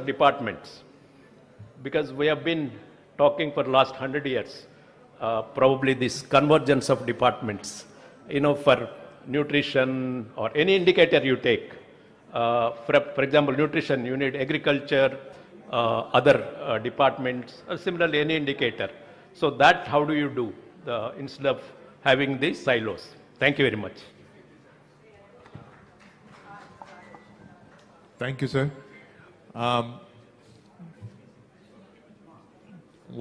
departments, because we have been talking for last 100 years, probably this convergence of departments, for nutrition or any indicator you take. For example, nutrition, you need agriculture, other departments, similarly any indicator. So that how do you do instead of having these silos? Thank you very much. Thank you, sir.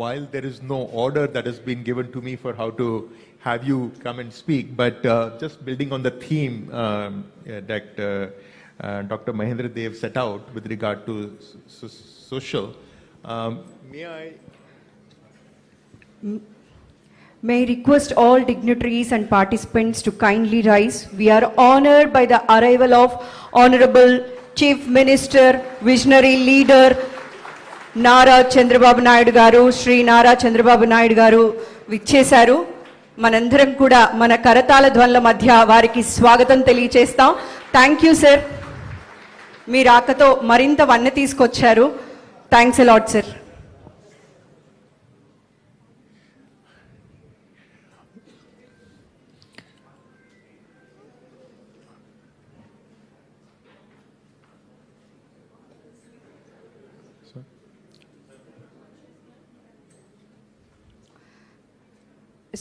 While there is no order that has been given to me for how to have you come and speak, but just building on the theme that Dr. Mahendra Dev set out with regard to social, May I request all dignitaries and participants to kindly rise. We are honored by the arrival of Honorable Chief Minister, Visionary Leader, Nara Chandrababu Naidu garu, Shri Nara Chandrababu Naidu garu vichesaru. Manandharam kuda mana karatala dhvanla madhya variki swagatam teliyachestam. Thank you, sir. మీ రాకతో మరింత వన్నె తీసుకొచ్చారు. Thanks a lot, sir.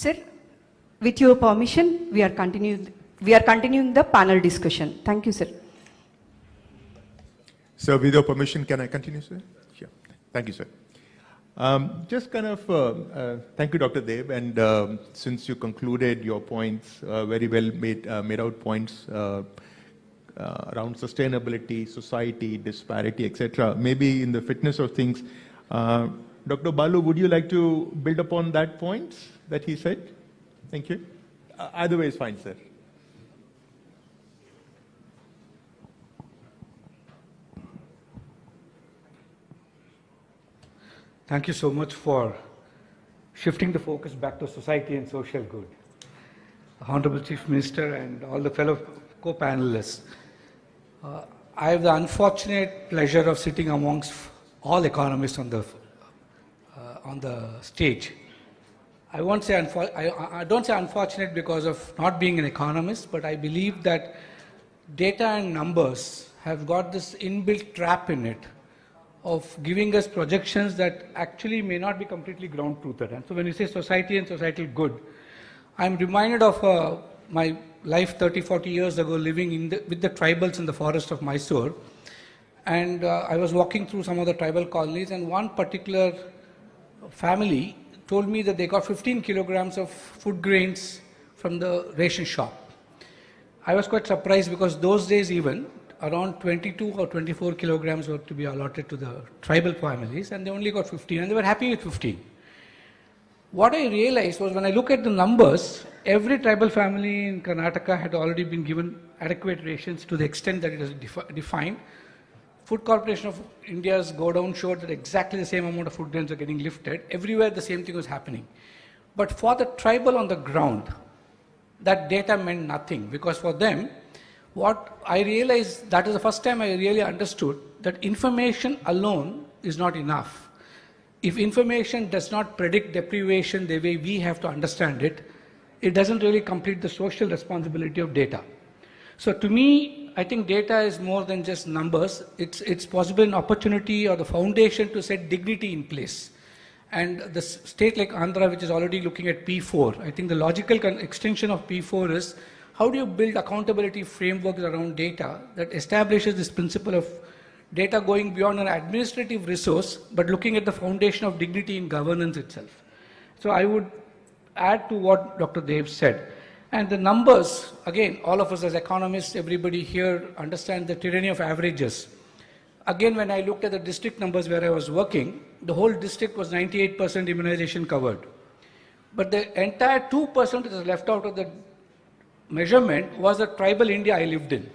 Sir, with your permission, we are continuing the panel discussion. Thank you, sir. So with your permission, can I continue, sir? Sure. Thank you, sir. Just kind of, thank you, Dr. Dev. And since you concluded your points, very well made out points around sustainability, society, disparity, etc. Maybe in the fitness of things, Dr. Balu, would you like to build upon that point that he said? Thank you. Either way is fine, sir. Thank you so much for shifting the focus back to society and social good. Honorable Chief Minister and all the fellow co-panelists. I have the unfortunate pleasure of sitting amongst all economists on the stage. I don't say unfortunate because of not being an economist, but I believe that data and numbers have got this inbuilt trap in it of giving us projections that actually may not be completely ground-truthed. And so when you say society and societal good, I'm reminded of my life 30, 40 years ago living with the tribals in the forest of Mysore. And I was walking through some of the tribal colonies, and one particular family told me that they got 15 kilograms of food grains from the ration shop. I was quite surprised because those days even, around 22 or 24 kilograms were to be allotted to the tribal families, and they only got 15, and they were happy with 15. What I realized was when I look at the numbers, every tribal family in Karnataka had already been given adequate rations to the extent that it is defined. Food Corporation of India's go down showed that exactly the same amount of food grains are getting lifted. Everywhere the same thing was happening. But for the tribal on the ground, that data meant nothing, because for them, what I realized, that is the first time I really understood that information alone is not enough. If information does not predict deprivation the way we have to understand it, it doesn't really complete the social responsibility of data. So to me, I think data is more than just numbers. It's possible an opportunity or the foundation to set dignity in place. And the state like Andhra, which is already looking at P4, I think the logical extension of P4 is how do you build accountability frameworks around data that establishes this principle of data going beyond an administrative resource, but looking at the foundation of dignity in governance itself. So I would add to what Dr. Dev said. And the numbers, again, all of us as economists, everybody here understands the tyranny of averages. Again, when I looked at the district numbers where I was working, the whole district was 98% immunization covered. But the entire 2% that is left out of the measurement was the tribal India I lived in.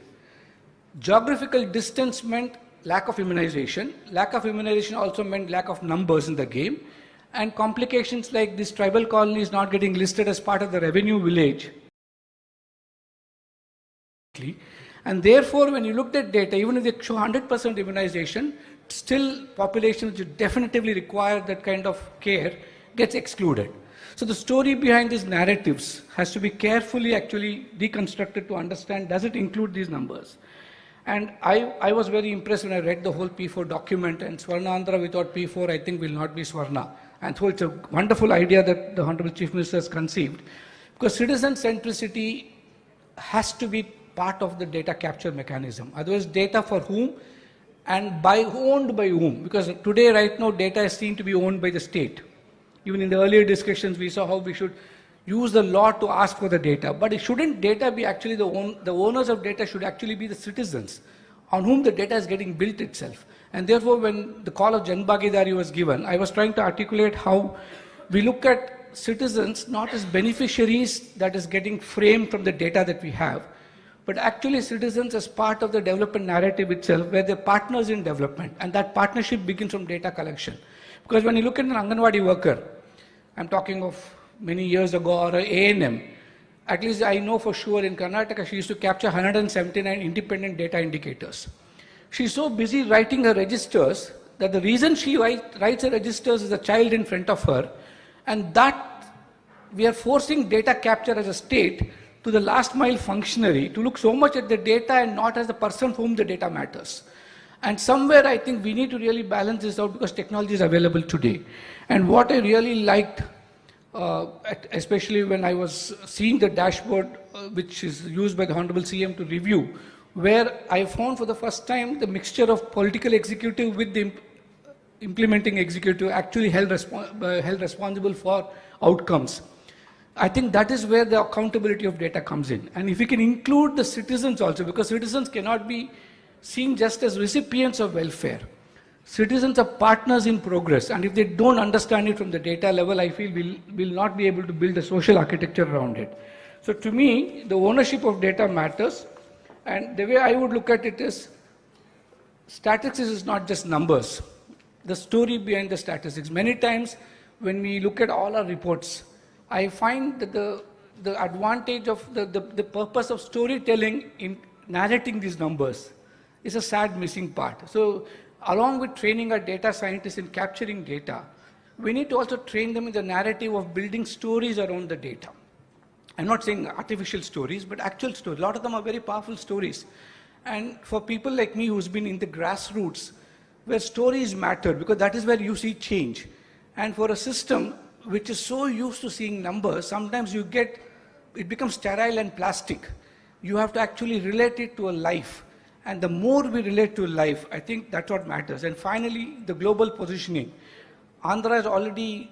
Geographical distance meant lack of immunization. Lack of immunization also meant lack of numbers in the game. And complications like this tribal colonies not getting listed as part of the revenue village. And therefore, when you looked at data, even if they show 100% immunization, still populations which definitively require that kind of care gets excluded. So the story behind these narratives has to be carefully actually deconstructed to understand, does it include these numbers? And I was very impressed when I read the whole P4 document, and Swarna Andhra without P4 I think will not be Swarna. And so it's a wonderful idea that the Honorable Chief Minister has conceived, because citizen centricity has to be part of the data capture mechanism. Otherwise, data for whom and owned by whom? Because today, right now, data is seen to be owned by the state. Even in the earlier discussions, we saw how we should use the law to ask for the data. But shouldn't data be actually the owners of data should actually be the citizens on whom the data is getting built itself. And therefore, when the call of Jan Bhagidari was given, I was trying to articulate how we look at citizens not as beneficiaries that is getting framed from the data that we have, but actually citizens as part of the development narrative itself, where they're partners in development. And that partnership begins from data collection. Because when you look at an Anganwadi worker, I'm talking of many years ago, or an A&M, at least I know for sure in Karnataka, she used to capture 179 independent data indicators. She's so busy writing her registers that the reason she writes her registers is a child in front of her, and that we are forcing data capture as a state to the last mile functionary to look so much at the data and not as the person for whom the data matters. And somewhere I think we need to really balance this out, because technology is available today. And what I really liked, especially when I was seeing the dashboard which is used by the Hon'ble CM to review, where I found for the first time the mixture of political executive with the implementing executive actually held responsible for outcomes. I think that is where the accountability of data comes in. And if we can include the citizens also, because citizens cannot be seen just as recipients of welfare. Citizens are partners in progress, and if they don't understand it from the data level, I feel we'll not be able to build a social architecture around it. So to me, the ownership of data matters, and the way I would look at it is, statistics is not just numbers. The story behind the statistics. Many times when we look at all our reports, I find that the advantage of the purpose of storytelling in narrating these numbers is a sad missing part. So along with training our data scientists in capturing data, we need to also train them in the narrative of building stories around the data. I'm not saying artificial stories, but actual stories. A lot of them are very powerful stories. And for people like me who's been in the grassroots, where stories matter, because that is where you see change. And for a system which is so used to seeing numbers, sometimes it becomes sterile and plastic. You have to actually relate it to a life. And the more we relate to life, I think that's what matters. And finally, the global positioning. Andhra is already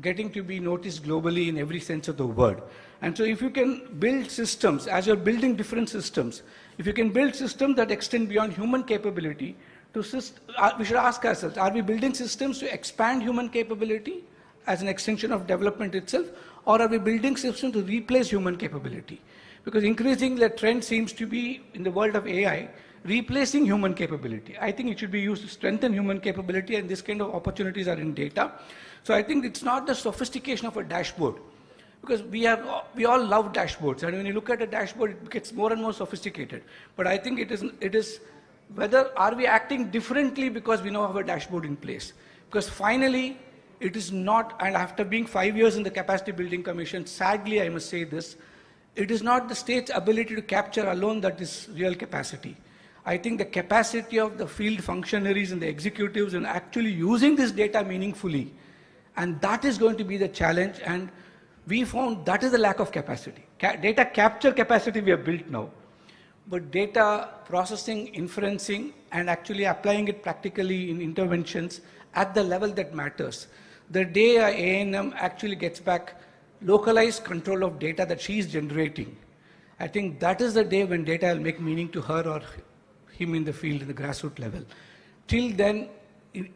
getting to be noticed globally in every sense of the word. And so if you can build systems, as you're building different systems, if you can build systems that extend beyond human capability, we should ask ourselves, are we building systems to expand human capability as an extension of development itself, or are we building systems to replace human capability? Because increasingly the trend seems to be, in the world of AI, replacing human capability. I think it should be used to strengthen human capability, and this kind of opportunities are in data. So I think it's not the sophistication of a dashboard, because we all love dashboards, and when you look at a dashboard, it gets more and more sophisticated. But I think it is whether are we acting differently because we now have a dashboard in place. Because finally, it is not, and after being 5 years in the Capacity Building Commission, sadly I must say this, it is not the state's ability to capture alone that is real capacity. I think the capacity of the field functionaries and the executives in actually using this data meaningfully, and that is going to be the challenge, and we found that is the lack of capacity. Data capture capacity we have built now, but data processing, inferencing, and actually applying it practically in interventions at the level that matters. The day a A&M actually gets back localized control of data that she is generating, I think that is the day when data will make meaning to her or him in the field, in the grassroots level. Till then,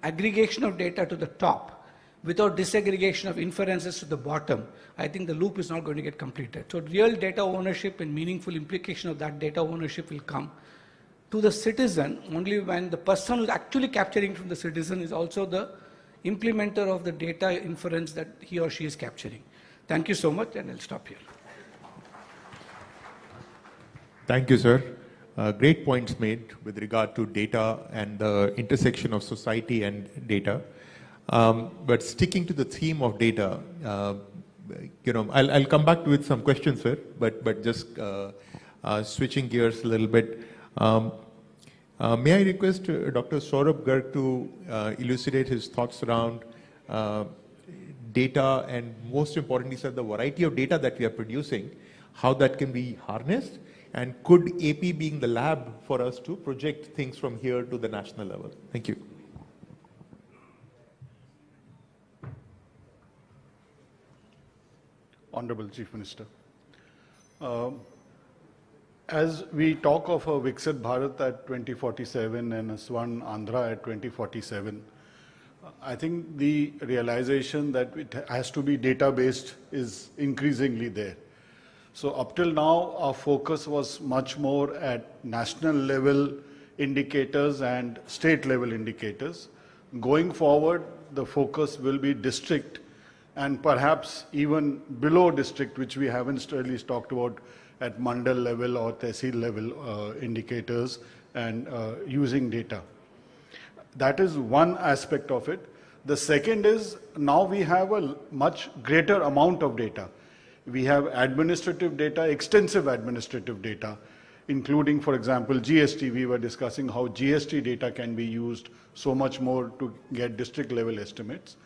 aggregation of data to the top, without disaggregation of inferences to the bottom, I think the loop is not going to get completed. So real data ownership and meaningful implication of that data ownership will come to the citizen only when the person who's actually capturing from the citizen is also the implementer of the data inference that he or she is capturing. Thank you so much, and I'll stop here. Thank you, sir. great points made with regard to data and the intersection of society and data. But sticking to the theme of data, I'll come back with some questions, sir, but just switching gears a little bit. May I request Dr. Saurabh Garg to elucidate his thoughts around data and, most importantly, sir, the variety of data that we are producing, how that can be harnessed, and could AP being the lab for us to project things from here to the national level? Thank you. Honorable Chief Minister. As we talk of a Viksit Bharat at 2047 and a Swarna Andhra at 2047, I think the realization that it has to be data-based is increasingly there. So up till now, our focus was much more at national level indicators and state level indicators. Going forward, the focus will be district and perhaps even below district, which we haven't really talked about at mandal level or tehsil level indicators and using data. That is one aspect of it. The second is now we have a much greater amount of data. We have administrative data, extensive administrative data, including, for example, GST. We were discussing how GST data can be used so much more to get district level estimates.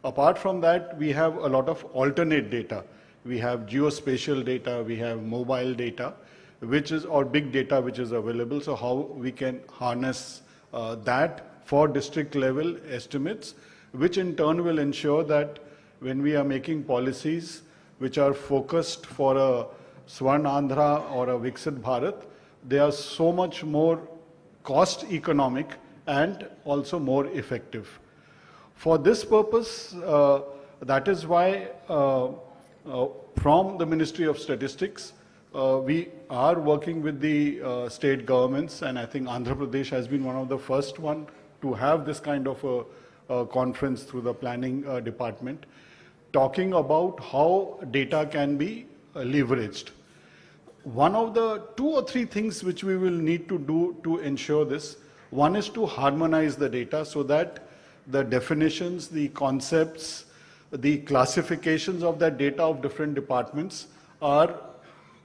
Apart from that, we have a lot of alternate data. We have geospatial data, we have mobile data, or big data which is available. So how we can harness that for district level estimates, which in turn will ensure that when we are making policies which are focused for a Swarna Andhra or a Viksit Bharat, they are so much more cost economic and also more effective. For this purpose, that is why from the Ministry of Statistics, we are working with the state governments, and I think Andhra Pradesh has been one of the first one to have this kind of a conference through the planning department, talking about how data can be leveraged. One of the 2 or 3 things which we will need to do to ensure this, one is to harmonize the data so that the definitions, the concepts, the classifications of that data of different departments are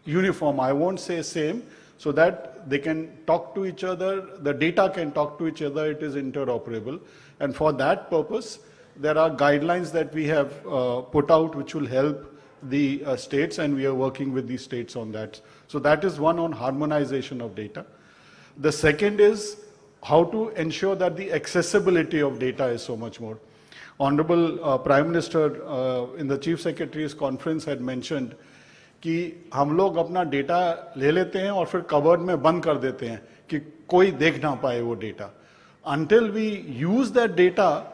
uniform. I won't say same, so that they can talk to each other, the data can talk to each other, it is interoperable. And for that purpose, there are guidelines that we have put out which will help the states, and we are working with the states on that. So that is one on harmonization of data. The second is how to ensure that the accessibility of data is so much more. Honorable Prime Minister in the Chief Secretary's conference had mentioned कि हम लोग अपना data ले लेते हैं और फिर cupboard में बंद कर देते हैं कि कोई देख ना पाए वो data. Until we use that data,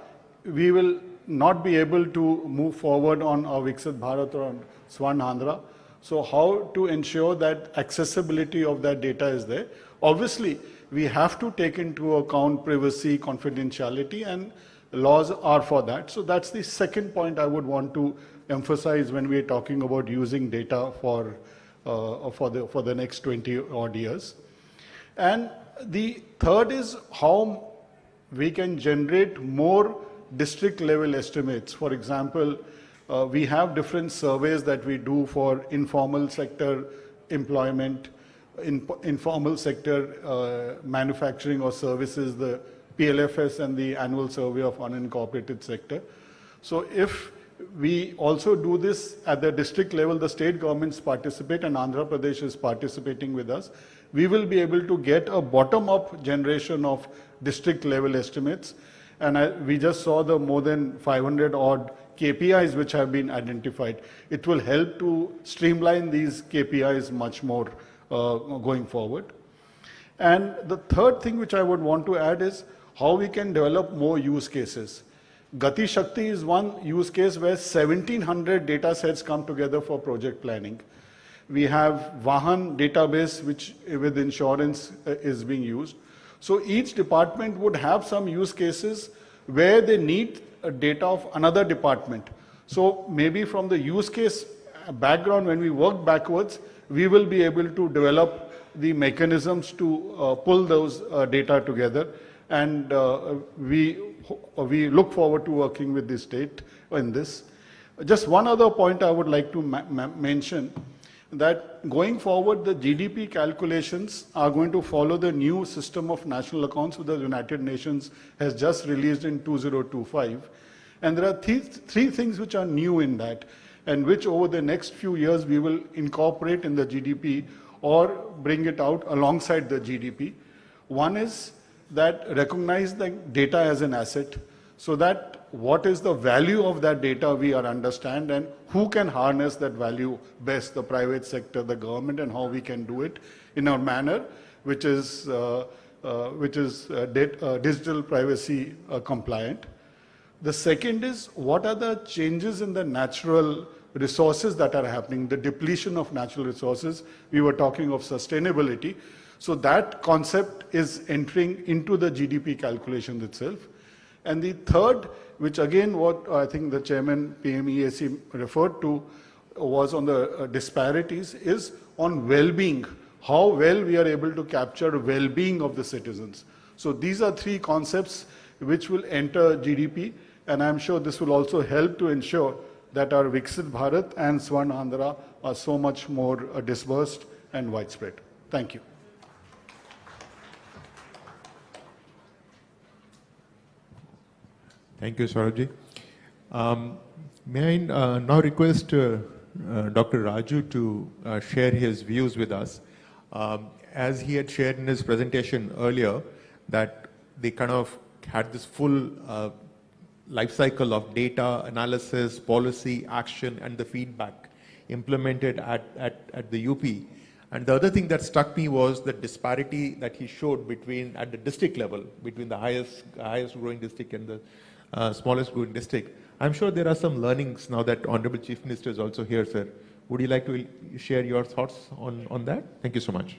we will not be able to move forward on our Viksit Bharat or on Swarna Andhra. So how to ensure that accessibility of that data is there? Obviously, we have to take into account privacy, confidentiality, and laws are for that. So that's the second point I would want to emphasize when we are talking about using data for the next 20 odd years. And the third is how we can generate more district level estimates. For example, we have different surveys that we do for informal sector employment, informal sector manufacturing or services, the PLFS and the annual survey of unincorporated sector. So if we also do this at the district level, the state governments participate and Andhra Pradesh is participating with us, we will be able to get a bottom-up generation of district level estimates. And we just saw the more than 500 odd KPIs which have been identified. It will help to streamline these KPIs much more going forward. And the third thing which I would want to add is how we can develop more use cases. Gati Shakti is one use case where 1700 data sets come together for project planning. We have Vahan database which with insurance is being used. So each department would have some use cases where they need data of another department. So maybe from the use case background, when we work backwards, we will be able to develop the mechanisms to pull those data together. And we look forward to working with the state in this. Just one other point I would like to mention, that going forward, the GDP calculations are going to follow the new system of national accounts which the United Nations has just released in 2025. And there are three things which are new in that, and which over the next few years we will incorporate in the GDP or bring it out alongside the GDP. One is that recognize the data as an asset, so that what is the value of that data we understand, and who can harness that value best, the private sector, the government, and how we can do it in a manner which is digital privacy compliant. The second is, what are the changes in the natural resources that are happening, the depletion of natural resources. We were talking of sustainability. So that concept is entering into the GDP calculations itself. And the third, which again what I think the chairman PMEAC referred to was on the disparities, is on well-being, how well we are able to capture well-being of the citizens. So these are three concepts which will enter GDP, and I'm sure this will also help to ensure that our Viksit Bharat and Swarna Andhra are so much more dispersed and widespread. Thank you. Thank you, Saurabhji. May I now request Dr. Raju to share his views with us. As he had shared in his presentation earlier, that they kind of had this full life cycle of data, analysis, policy, action, and the feedback implemented at the UP. And the other thing that struck me was the disparity that he showed between, at the district level, between the highest growing district and the smallest growing district. I'm sure there are some learnings now that Honorable Chief Minister is also here, sir. Would you like to share your thoughts on that? Thank you so much.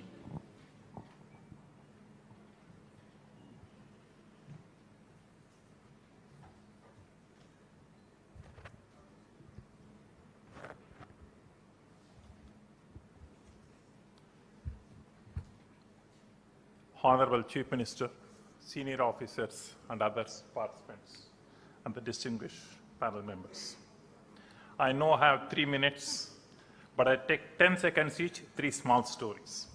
Honorable Chief Minister, senior officers and other participants, and the distinguished panel members. I know I have 3 minutes, but I take 10 seconds each, 3 small stories.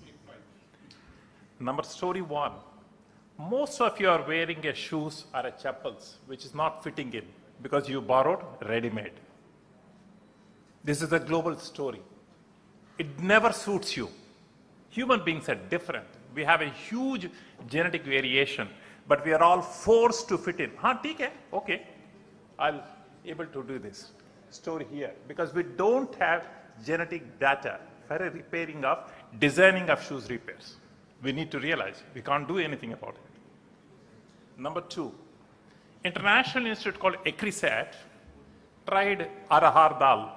Story 1. Most of you are wearing a shoes or a chappals which is not fitting in because you borrowed ready-made. This is a global story. It never suits you. Human beings are different. We have a huge genetic variation, but we are all forced to fit in. Okay, I'll able to do this. Story here, because we don't have genetic data for a repairing of, designing of shoes repairs. We need to realize we can't do anything about it. Number 2, international institute called ECRISAT tried arahar dal,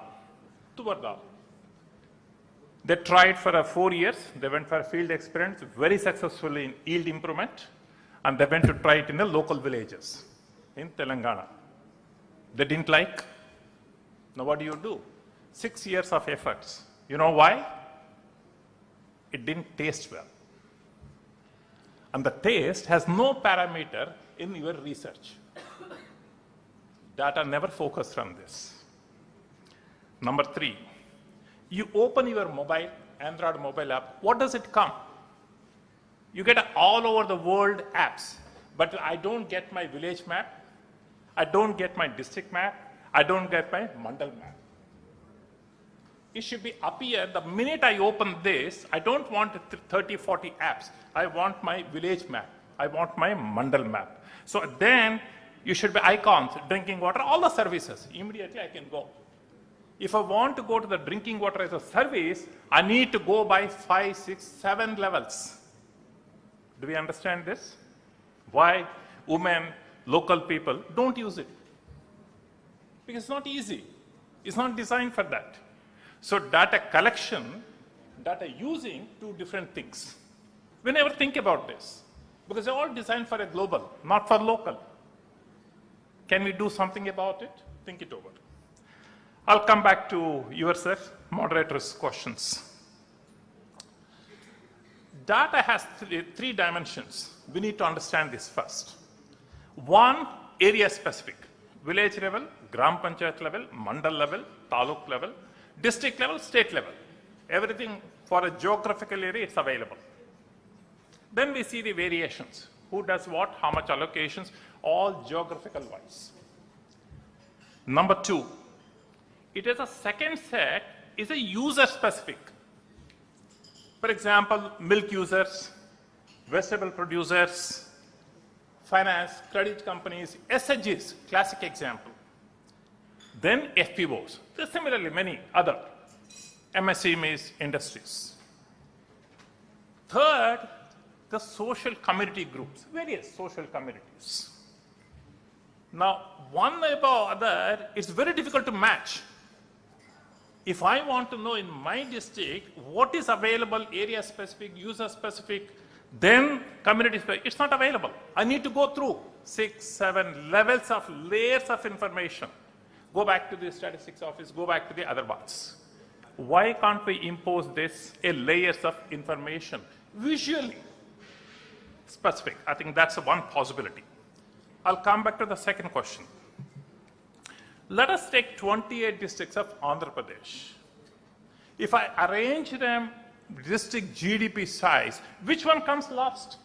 tuvar dal. They tried for 4 years. They went for a field experiment, very successfully in yield improvement, and they went to try it in the local villages in Telangana. They didn't like. Now what do? 6 years of efforts. You know why? It didn't taste well. And the taste has no parameter in your research. Data never focused on this. Number 3. You open your mobile, Android mobile app, what does it come? You get all over the world apps, but I don't get my village map, I don't get my district map, I don't get my mandal map. It should be up here. The minute I open this, I don't want 30, 40 apps. I want my village map. I want my mandal map. So then you should be icons, drinking water, all the services. Immediately I can go. If I want to go to the drinking water as a service, I need to go by 5, 6, 7 levels. Do we understand this? Why women, local people don't use it? Because it's not easy. It's not designed for that. So data collection, data using, 2 different things. We never think about this because they're all designed for a global, not for local. Can we do something about it? Think it over. I'll come back to yourself, moderator's questions. Data has three dimensions. We need to understand this first. One, area specific. Village level, Gram Panchayat level, Mandal level, Taluk level, district level, state level. Everything for a geographical area, it's available. Then we see the variations. Who does what, how much allocations, all geographical wise. Number two, it is a second set, is a user specific. For example, milk users, vegetable producers, finance, credit companies, SHGs, classic example. Then FPOs. There's similarly many other MSMEs industries. Third, the social community groups, various social communities. Now, one above other, it's very difficult to match. If I want to know in my district what is available, area specific, user specific, then community specific, it's not available. I need to go through 6, 7 levels of layers of information. Go back to the statistics office, go back to the other ones. Why can't we impose this, layers of information, visually specific? I think that's one possibility. I'll come back to the second question. Let us take 28 districts of Andhra Pradesh. If I arrange them district GDP size, which one comes last?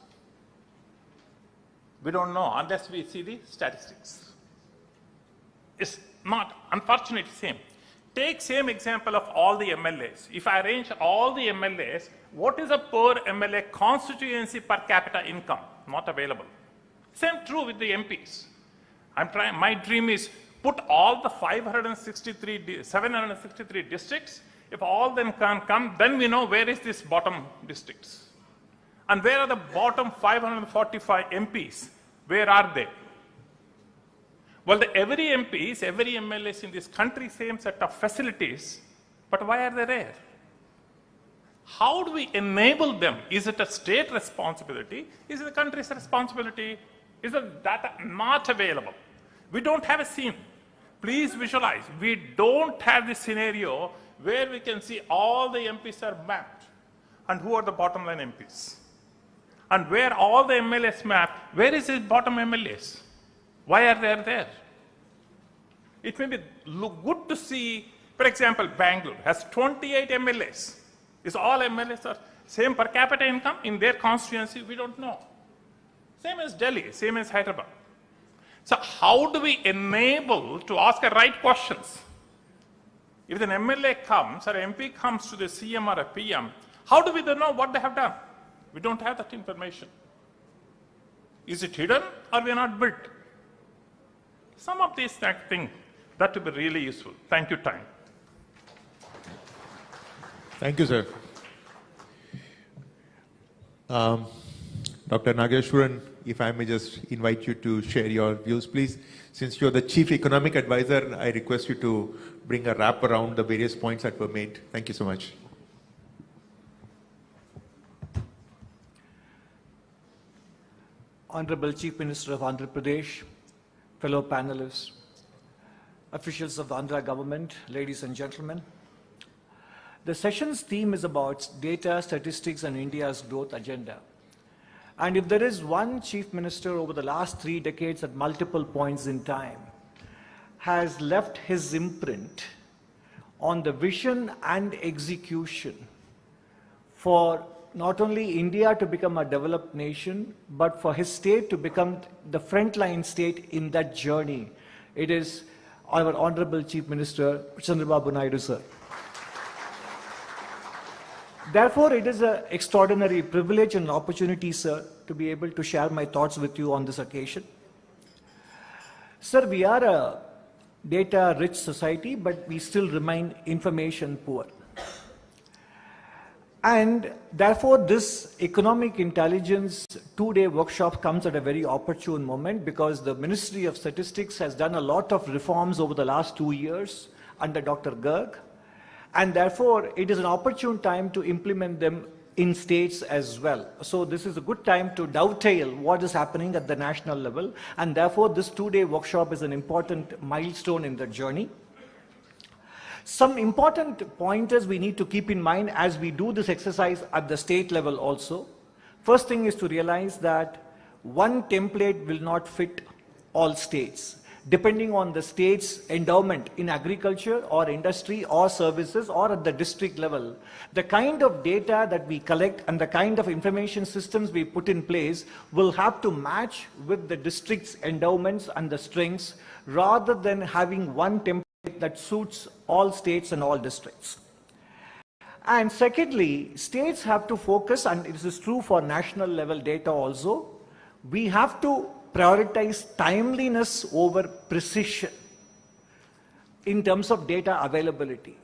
We don't know unless we see the statistics. It's not, unfortunately, same. Take same example of all the MLAs. If I arrange all the MLAs, what is a per MLA constituency per capita income? Not available. Same true with the MPs. My dream is put all the 763 districts. If all them can come, then we know where is this bottom districts. And where are the bottom 545 MPs? Where are they? Well, every MPs, every MLAs in this country, same set of facilities, but why are they there? How do we enable them? Is it a state responsibility? Is it the country's responsibility? Is the data not available? We don't have a scene. Please visualize. We don't have this scenario where we can see all the MPs are mapped and who are the bottom line MPs. And where all the MLAs mapped, where is the bottom MLAs? Why are they there? It may be good to see, for example, Bangalore has 28 MLAs. Is all MLAs are same per capita income in their constituency? We don't know. Same as Delhi, same as Hyderabad. So how do we enable to ask the right questions? If an MLA comes or MP comes to the CM or a PM, how do we know what they have done? We don't have that information. Is it hidden or we are not built? Some of these things, that would be really useful. Thank you, time. Thank you, sir. Dr. Nageshwaran, if I may just invite you to share your views, please. Since you're the Chief Economic Advisor, I request you to bring a wrap around the various points that were made. Thank you so much. Honorable Chief Minister of Andhra Pradesh, fellow panelists, officials of the Andhra government, ladies and gentlemen. The session's theme is about data, statistics, and India's growth agenda. And if there is one chief minister over the last 3 decades at multiple points in time has left his imprint on the vision and execution for not only India to become a developed nation, but for his state to become the frontline state in that journey, it is our Honorable Chief Minister, Chandrababu Naidu, sir. Therefore, it is an extraordinary privilege and opportunity, sir, to be able to share my thoughts with you on this occasion. Sir, we are a data-rich society, but we still remain information poor. And therefore, this economic intelligence 2-day workshop comes at a very opportune moment because the Ministry of Statistics has done a lot of reforms over the last 2 years under Dr. Garg. And therefore, it is an opportune time to implement them in states as well. So this is a good time to dovetail what is happening at the national level. And therefore, this 2-day workshop is an important milestone in the journey. Some important pointers we need to keep in mind as we do this exercise at the state level also. First thing is to realize that one template will not fit all states. Depending on the state's endowment in agriculture or industry or services or at the district level, the kind of data that we collect and the kind of information systems we put in place will have to match with the district's endowments and the strengths rather than having one template that suits all states and all districts. And secondly, states have to focus, and this is true for national level data also, we have to prioritize timeliness over precision in terms of data availability.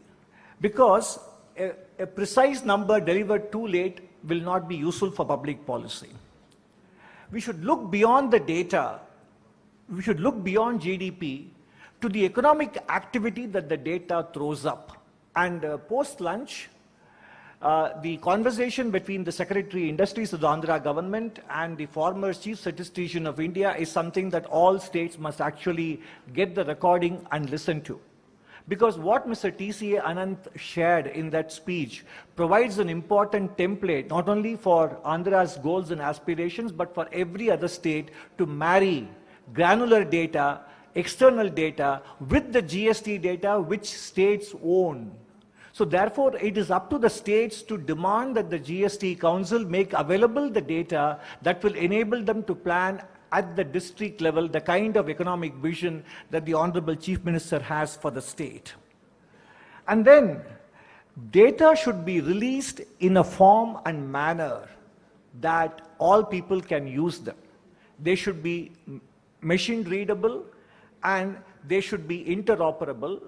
Because a precise number delivered too late will not be useful for public policy. We should look beyond the data, we should look beyond GDP to the economic activity that the data throws up. And post-lunch, the conversation between the Secretary Industries of the Andhra government and the former Chief Statistician of India is something that all states must actually get the recording and listen to. Because what Mr. TCA Anant shared in that speech provides an important template, not only for Andhra's goals and aspirations, but for every other state to marry granular data, external data with the GST data which states own. So therefore, it is up to the states to demand that the GST Council make available the data that will enable them to plan at the district level the kind of economic vision that the Honorable Chief Minister has for the state. And then, data should be released in a form and manner that all people can use them. They should be machine readable and they should be interoperable.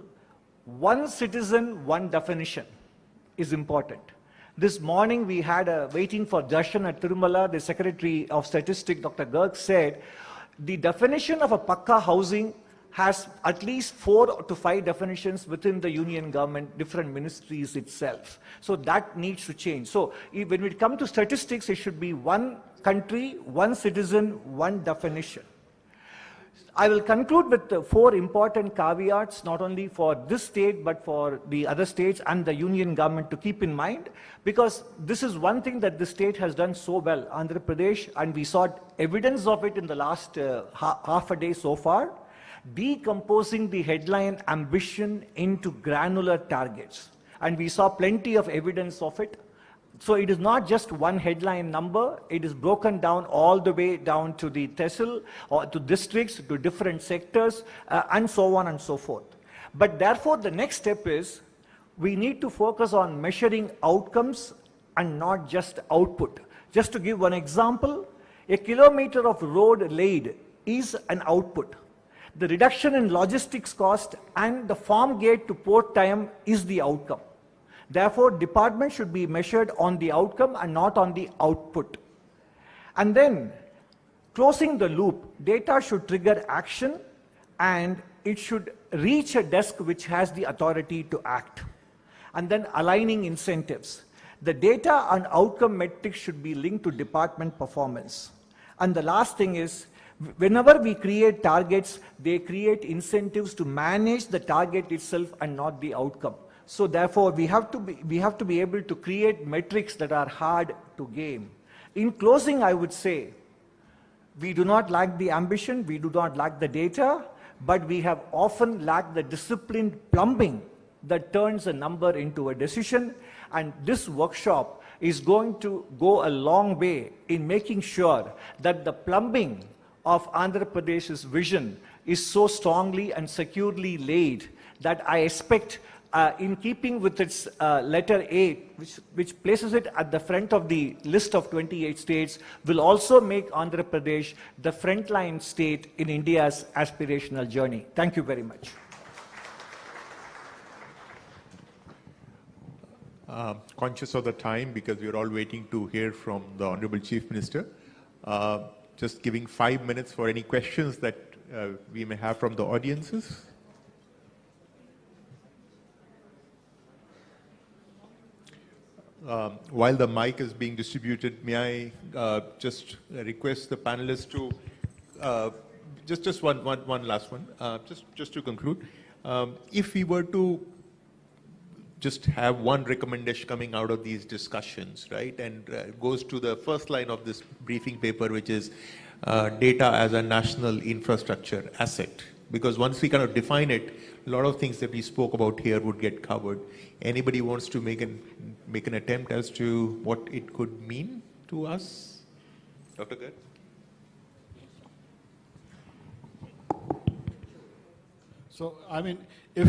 One citizen, one definition is important. This morning we had a waiting for Darshan at Tirumala, the Secretary of Statistics, Dr. Garg, said the definition of a Pakka housing has at least 4 to 5 definitions within the union government, different ministries itself. So that needs to change. So when we come to statistics, it should be one country, one citizen, one definition. I will conclude with 4 important caveats, not only for this state, but for the other states and the union government to keep in mind, because this is one thing that the state has done so well, Andhra Pradesh, and we saw evidence of it in the last half a day so far, decomposing the headline ambition into granular targets. And we saw plenty of evidence of it. So it is not just one headline number, it is broken down all the way down to the tehsil, or to districts, to different sectors, and so on and so forth. But therefore, the next step is, we need to focus on measuring outcomes and not just output. Just to give one example, a kilometer of road laid is an output. The reduction in logistics cost and the farm gate to port time is the outcome. Therefore, department should be measured on the outcome and not on the output. And then, closing the loop, data should trigger action and it should reach a desk which has the authority to act. And then aligning incentives. The data and outcome metrics should be linked to department performance. And the last thing is, whenever we create targets, they create incentives to manage the target itself and not the outcome. So therefore, we have to be able to create metrics that are hard to gain. In closing, I would say, we do not lack the ambition, we do not lack the data, but we have often lacked the disciplined plumbing that turns a number into a decision. And this workshop is going to go a long way in making sure that the plumbing of Andhra Pradesh's vision is so strongly and securely laid that I expect, in keeping with its letter A, which places it at the front of the list of 28 states, will also make Andhra Pradesh the frontline state in India's aspirational journey. Thank you very much. Conscious of the time, because we're all waiting to hear from the Honorable Chief Minister, just giving 5 minutes for any questions that we may have from the audiences. While the mic is being distributed, may I just request the panelists to, just one last one, just to conclude. If we were to just have one recommendation coming out of these discussions, right? And goes to the first line of this briefing paper, which is data as a national infrastructure asset. Because once we kind of define it, a lot of things that we spoke about here would get covered. Anybody wants to make an attempt as to what it could mean to us? Dr. Garg? So, I mean, if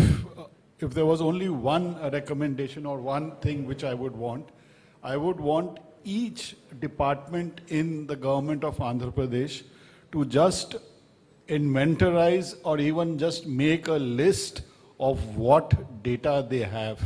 there was only one recommendation or one thing which I would want each department in the government of Andhra Pradesh to just inventorize or even just make a list of what data they have.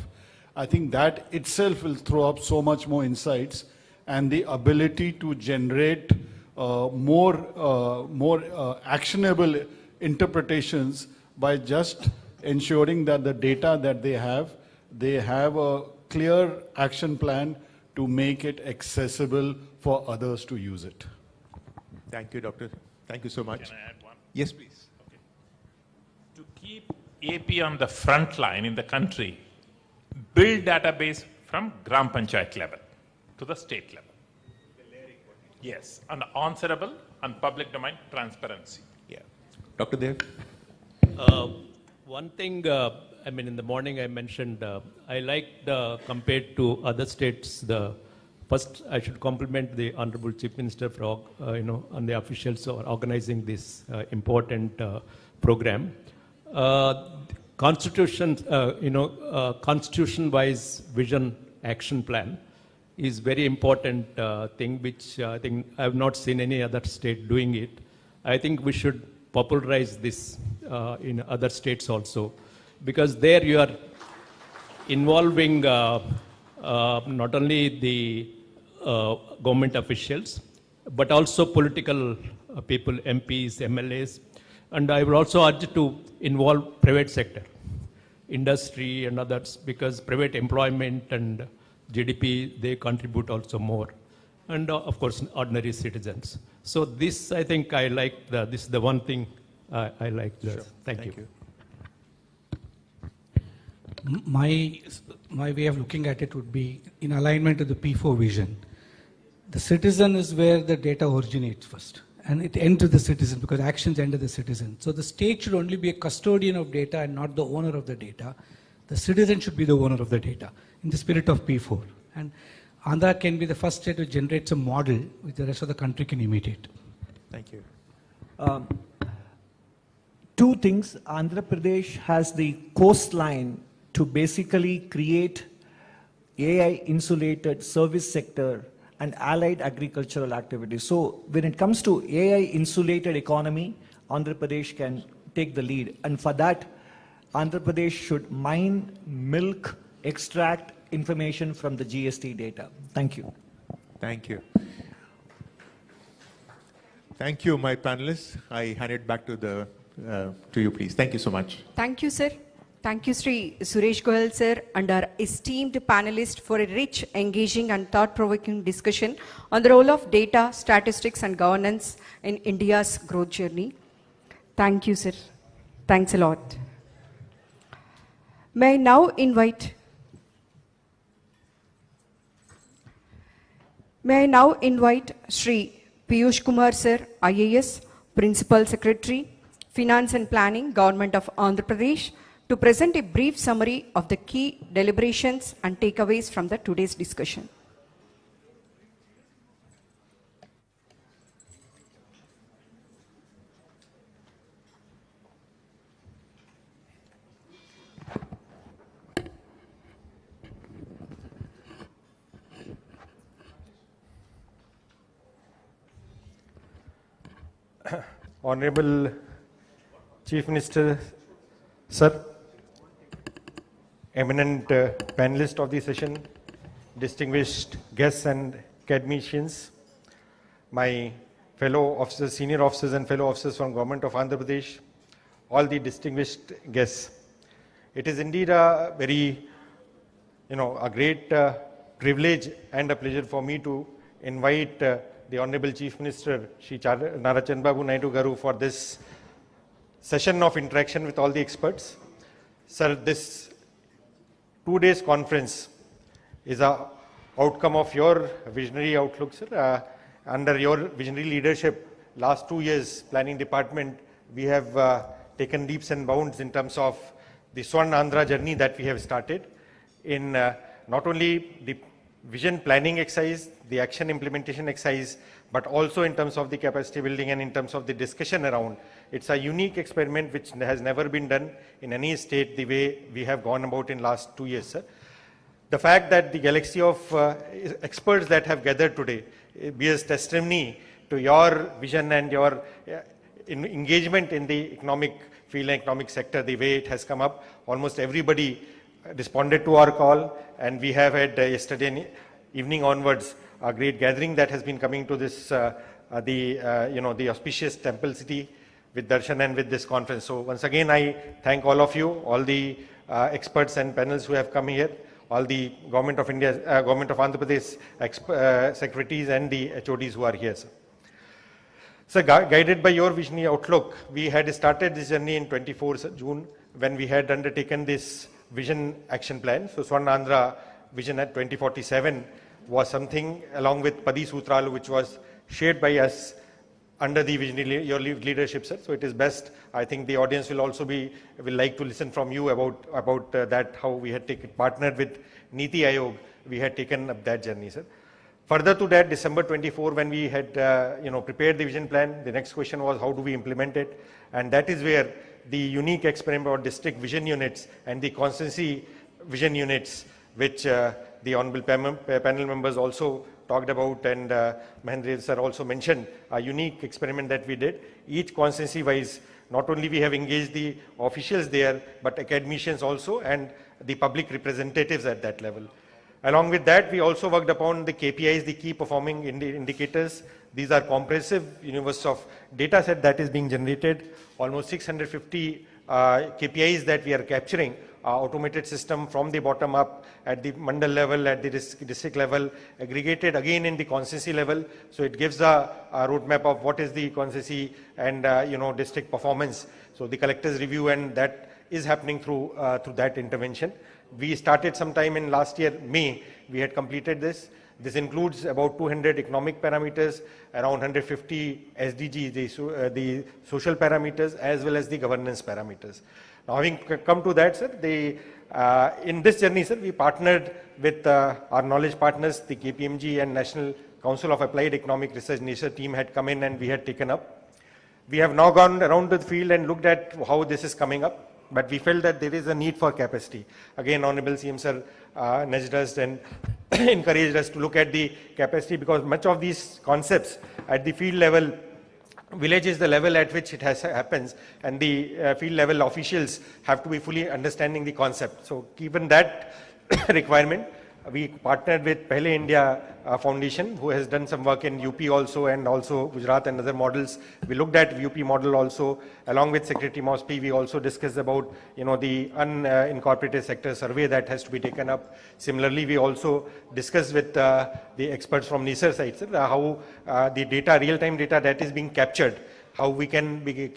I think that itself will throw up so much more insights and the ability to generate more actionable interpretations by just ensuring that the data that they have a clear action plan to make it accessible for others to use it. Thank you, Doctor. Thank you so much. Can I add one? Yes, please. Okay. To keep AP on the front line in the country, build database from Gram Panchayat level to the state level. Yes, and answerable and public domain transparency. Yeah. Dr. Dev? One thing, I mean, in the morning I mentioned, I liked compared to other states, first I should compliment the Honorable Chief Minister for, and the officials for organizing this important program. Constitution-wise vision action plan is very important thing, which I think I have not seen any other state doing it. I think we should popularize this in other states also, because there you are involving not only the government officials, but also political people, MPs, MLAs, and I will also urge to involve private sector, industry and others, because private employment and GDP, they contribute also more. And of course, ordinary citizens. So this, I think I like, this is the one thing I like. Sure. Thank you. My way of looking at it would be in alignment to the P4 vision. The citizen is where the data originates first, and it ends with the citizen because actions end with the citizen. So the state should only be a custodian of data and not the owner of the data. The citizen should be the owner of the data in the spirit of P4. And Andhra can be the first state to generate a model which the rest of the country can imitate. Thank you. Two things. Andhra Pradesh has the coastline to basically create AI-insulated service sector and allied agricultural activities. So when it comes to AI-insulated economy, Andhra Pradesh can take the lead. And for that, Andhra Pradesh should mine, milk, extract information from the GST data. Thank you. Thank you. Thank you, my panelists. I hand it back to you, please. Thank you so much. Thank you, sir. Thank you, Sri Suresh Goyal, sir, and our esteemed panelists for a rich, engaging and thought-provoking discussion on the role of data, statistics and governance in India's growth journey. Thank you, sir. Thanks a lot. May I now invite Sri Piyush Kumar, sir, IAS, Principal Secretary, Finance and Planning, Government of Andhra Pradesh, to present a brief summary of the key deliberations and takeaways from the today's discussion. Honorable Chief Minister, Sir, eminent panelists of the session, distinguished guests and academicians, my fellow officers, senior officers and fellow officers from Government of Andhra Pradesh, all the distinguished guests. It is indeed a very, a great privilege and a pleasure for me to invite the Honorable Chief Minister, Shri Nara Chandrababu Naidu Garu, for this session of interaction with all the experts. Sir, this 2 days conference is a outcome of your visionary outlook, sir. Under your visionary leadership, last 2 years, planning department, we have taken leaps and bounds in terms of the Swarna Andhra journey that we have started in not only the vision planning exercise, the action implementation exercise, but also in terms of the capacity building and in terms of the discussion around. It's a unique experiment which has never been done in any state the way we have gone about in last 2 years, sir. The fact that the galaxy of experts that have gathered today bears testimony to your vision and your engagement in the economic field and economic sector, the way it has come up. Almost everybody responded to our call, and we have had yesterday evening onwards a great gathering that has been coming to this, the auspicious temple city with darshan and with this conference. So once again, I thank all of you, all the experts and panels who have come here, all the Government of India, Government of Andhra Pradesh secretaries and the HODs who are here, sir. So guided by your visionary outlook, we had started this journey in 24th June when we had undertaken this vision action plan. So Swarna Andhra vision at 2047 was something along with Padi Sutralu, which was shared by us under the visionary your leadership, sir. So it is best. I think the audience will also will like to listen from you about that, how we had partnered with Niti Aayog, we had taken up that journey, sir. Further to that, December 24, when we had prepared the vision plan, the next question was how do we implement it? And that is where the unique experiment about district vision units and the constituency vision units, which the honorable panel members also talked about, and Mahendra sir also mentioned, a unique experiment that we did. Each constituency wise, not only we have engaged the officials there, but academicians also and the public representatives at that level. Along with that, we also worked upon the KPIs, the key performing indicators. These are comprehensive universe of data set that is being generated. Almost 650 KPIs that we are capturing, automated system from the bottom up at the mandal level, at the district level, aggregated again in the constituency level. So it gives a roadmap of what is the constituency and district performance. So the collector's review, and that is happening through that intervention. We started sometime in last year, May, we had completed this. This includes about 200 economic parameters, around 150 SDGs, the social parameters, as well as the governance parameters. Now, having come to that, sir, in this journey, sir, we partnered with our knowledge partners, the KPMG and National Council of Applied Economic Research NACER team had come in and we had taken up. We have now gone around the field and looked at how this is coming up. But we felt that there is a need for capacity. Again, Hon'ble CM sir nudged us and encouraged us to look at the capacity, because much of these concepts at the field level, village is the level at which it happens, and the field level officials have to be fully understanding the concept. So given that requirement, we partnered with Pehle India Foundation, who has done some work in UP also, and also Gujarat and other models. We looked at UP model also. Along with Secretary Mospi, we also discussed about the unincorporated sector survey that has to be taken up. Similarly, we also discussed with the experts from NACER side, how the data, real-time data that is being captured, how we can be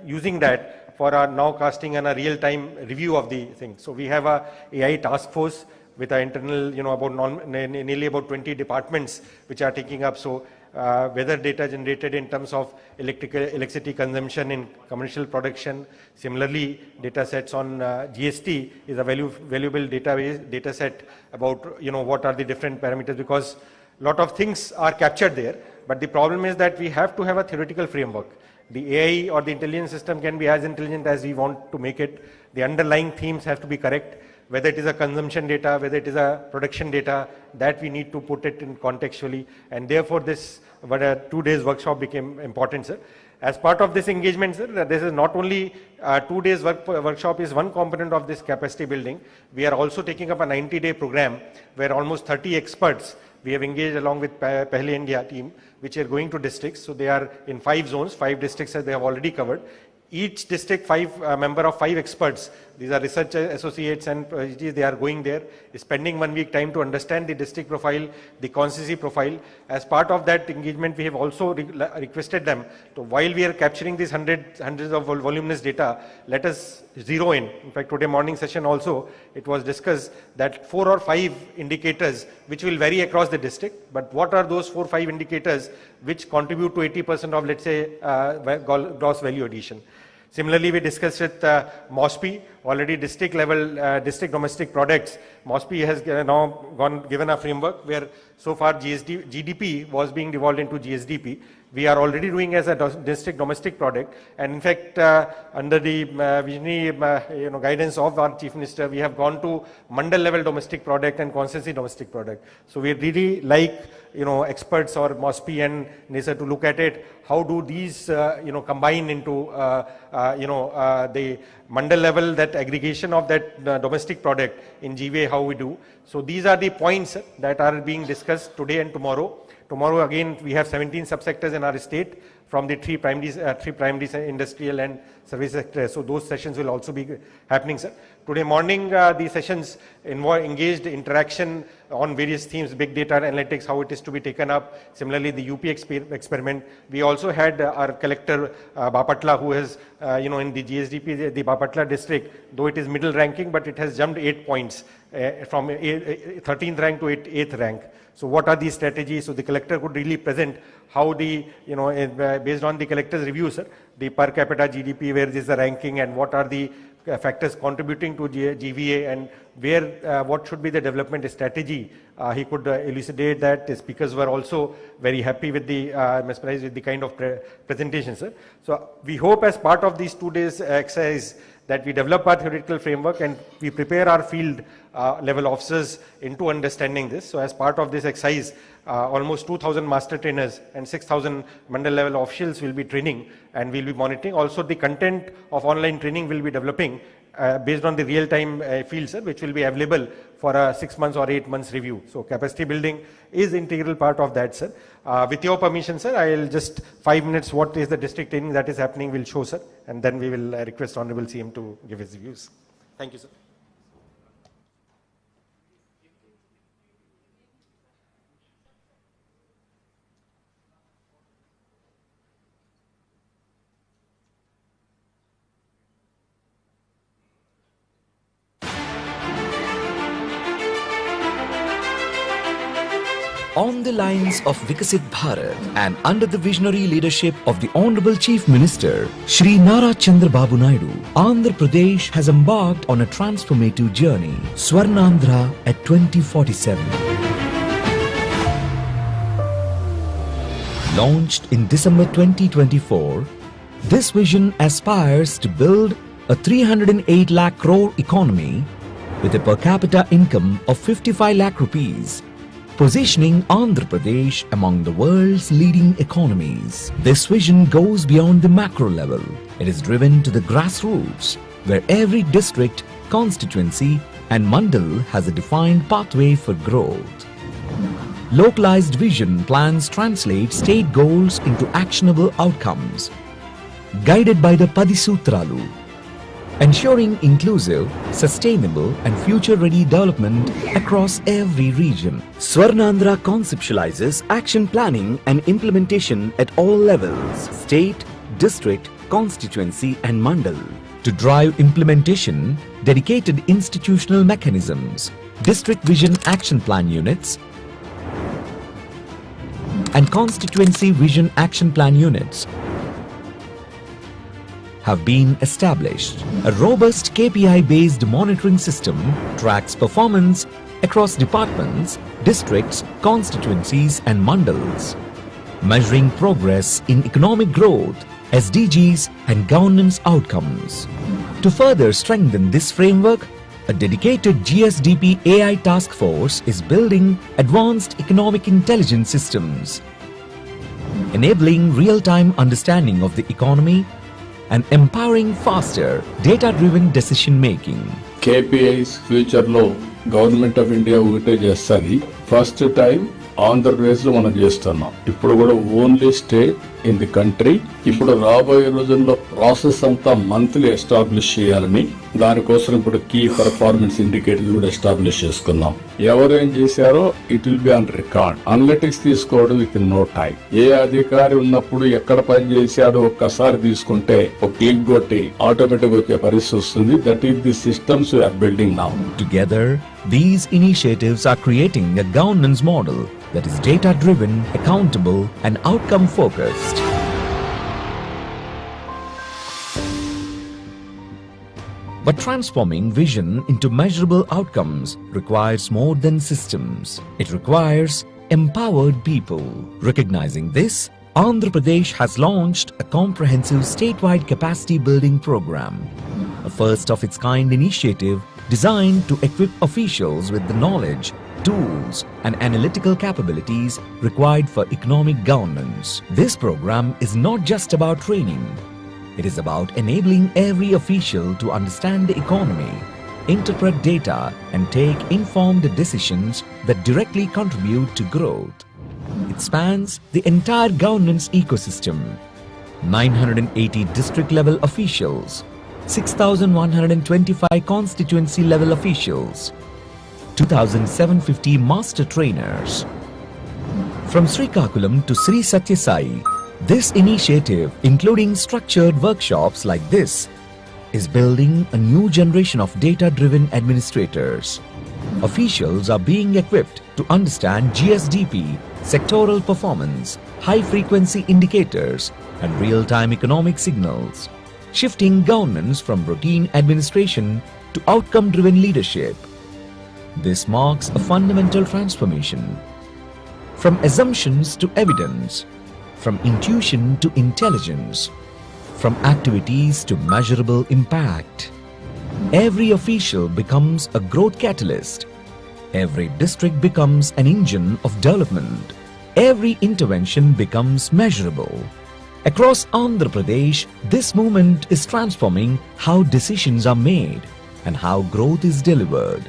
using that for our now casting and a real-time review of the thing. So we have a AI task force with our internal, nearly about 20 departments which are taking up. So weather data generated in terms of electricity consumption in commercial production. Similarly, data sets on GST is a valuable data set about what are the different parameters, because a lot of things are captured there. But the problem is that we have to have a theoretical framework. The AI or the intelligence system can be as intelligent as we want to make it. The underlying themes have to be correct. Whether it is a consumption data, whether it is a production data, that we need to put it in contextually. And therefore, this 2 days workshop became important, sir. As part of this engagement, sir, this is not only 2 days workshop is one component of this capacity building. We are also taking up a 90-day program where almost 30 experts we have engaged along with Pehle India team, which are going to districts. So they are in 5 zones, 5 districts that they have already covered. Each district member of 5 experts, these are research associates and PhDs, they are going there, spending 1 week time to understand the district profile, the constituency profile. As part of that engagement, we have also requested them, so while we are capturing these hundreds of voluminous data, let us zero in. In fact, today morning session also, it was discussed that 4 or 5 indicators which will vary across the district, but what are those 4 or 5 indicators which contribute to 80% of, let's say, gross value addition. Similarly, we discussed with MOSPI, already district level, district domestic products. MOSPI has now given a framework where so far GDP was being devolved into GSDP. We are already doing as a district domestic product, and in fact, under the visionary guidance of our Chief Minister, we have gone to mandal level domestic product and constituency domestic product. So we really like experts or MOSPI and NISA to look at it. How do these combine into the mandal level, that aggregation of that domestic product in GVA, how we do. So these are the points that are being discussed today and tomorrow. Tomorrow again we have 17 subsectors in our state from the three primary industrial and service sectors. So those sessions will also be happening, sir. Today morning the sessions engaged interaction on various themes, big data analytics, how it is to be taken up. Similarly, the UP experiment. We also had our collector Bapatla, who has in the GSDP, the Bapatla district, though it is middle ranking, but it has jumped 8 points from 13th rank to 8th rank. So what are these strategies? So the collector could really present how the, based on the collector's reviews, the per capita GDP, where is the ranking and what are the factors contributing to GVA and where, what should be the development strategy. He could elucidate that. The speakers were also very happy with the, mesmerized with the kind of presentation, sir. So we hope as part of these 2 days exercise that we develop our theoretical framework and we prepare our field level officers into understanding this. So as part of this exercise, almost 2,000 master trainers and 6,000 mandal level officials will be training and we'll be monitoring. Also the content of online training will be developing based on the real-time fields, which will be available for a 6 months or 8 months review. So capacity building is integral part of that, sir. With your permission, sir, I will just 5 minutes what is the district training that is happening will show, sir, and then we will request Honorable CM to give his views. Thank you, sir. On the lines of Viksit Bharat and under the visionary leadership of the Honorable Chief Minister, Shri Nara Chandrababu Naidu, Andhra Pradesh has embarked on a transformative journey, Swarna Andhra at 2047. Launched in December 2024, this vision aspires to build a 308 lakh crore economy with a per capita income of 55 lakh rupees, positioning Andhra Pradesh among the world's leading economies. This vision goes beyond the macro level. It is driven to the grassroots, where every district, constituency and mandal has a defined pathway for growth. Localized vision plans translate state goals into actionable outcomes, guided by the Padisutralu, ensuring inclusive, sustainable and future-ready development across every region. Swarna Andhra conceptualizes action planning and implementation at all levels, state, district, constituency and mandal. To drive implementation, dedicated institutional mechanisms, district vision action plan units and constituency vision action plan units have been established. A robust KPI-based monitoring system tracks performance across departments, districts, constituencies and mandals, measuring progress in economic growth, SDGs and governance outcomes. To further strengthen this framework, a dedicated GSDP AI task force is building advanced economic intelligence systems, enabling real-time understanding of the economy and empowering faster, data-driven decision-making. KPIs future లో government of India ఒకటే చేస్తుంది. First time Andhra Pradesh లో మనం చేస్తున్నాం. ఇప్పుడు కూడా only state in the country ఇప్పుడు రాబోయే రోజుల్లో ప్రాసెస్ అంతా మంత్లీ ఎస్టాబ్లిష్ చేయాలని, దానికోసం ఇప్పుడు కీ పర్ఫార్మెన్స్ ఇండికేటర్స్ కూడా ఎస్టాబ్లిష్ చేసుకున్నాం. ఎవరేం చేశారో it will be on record. Analytics తీసుకోవడం విత్ ఇన్ నో టైం. ఏ అధికారి ఉన్నప్పుడు ఎక్కడ పని చేశాడో ఒక్కసారి తీసుకుంటే ఒక క్లిక్ కొట్టి ఆటోమేటిక్ వచ్చే పరిస్థితి వస్తుంది. That is the systems we are building now. Together, these initiatives are creating a governance model that is data-driven, accountable, and outcome-focused. But transforming vision into measurable outcomes requires more than systems. It requires empowered people. Recognizing this, Andhra Pradesh has launched a comprehensive statewide capacity building program, a first of its kind initiative designed to equip officials with the knowledge, tools, and analytical capabilities required for economic governance. This program is not just about training. It is about enabling every official to understand the economy, interpret data, and take informed decisions that directly contribute to growth. It spans the entire governance ecosystem. 980 district-level officials, 6,125 constituency-level officials, 2,750 master trainers. From Srikakulam to Sri Satya Sai, this initiative, including structured workshops like this, is building a new generation of data-driven administrators. Officials are being equipped to understand GSDP, sectoral performance, high-frequency indicators, and real-time economic signals, shifting governance from routine administration to outcome-driven leadership. This marks a fundamental transformation. From assumptions to evidence, from intuition to intelligence, from activities to measurable impact. Every official becomes a growth catalyst. Every district becomes an engine of development. Every intervention becomes measurable. Across Andhra Pradesh, this movement is transforming how decisions are made and how growth is delivered.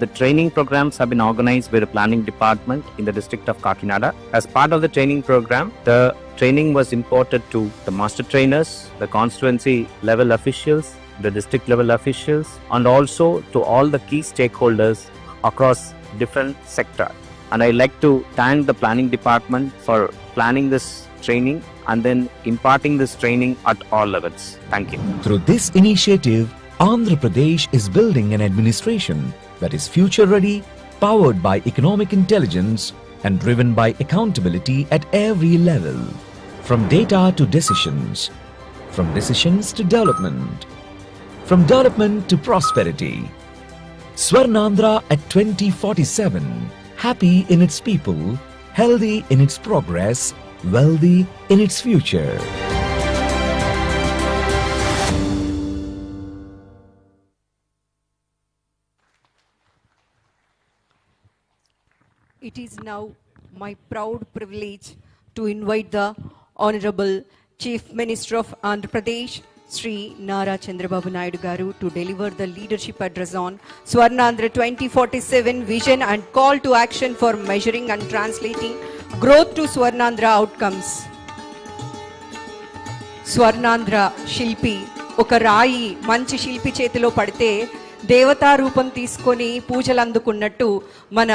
The training programs have been organized by the planning department in the district of Kakinada. As part of the training program, the training was imparted to the master trainers, the constituency level officials, the district level officials, and also to all the key stakeholders across different sectors. And I like to thank the planning department for planning this training and then imparting this training at all levels. Thank you. Through this initiative, Andhra Pradesh is building an administration that is future-ready, powered by economic intelligence, and driven by accountability at every level. From data to decisions, from decisions to development, from development to prosperity. Swarna Andhra at 2047, happy in its people, healthy in its progress, wealthy in its future. It is now my proud privilege to invite the Honorable Chief Minister of Andhra Pradesh, Sri Nara Chandrababu Naidu garu, to deliver the leadership address on Swarna Andhra 2047 vision and call to action for measuring and translating growth to Swarna Andhra outcomes. Swarnandhra శిల్పి ఒక రాయి మంచి శిల్పి చేతిలో పడితే దేవతా రూపం తీసుకొని పూజలు అందుకున్నట్టు మన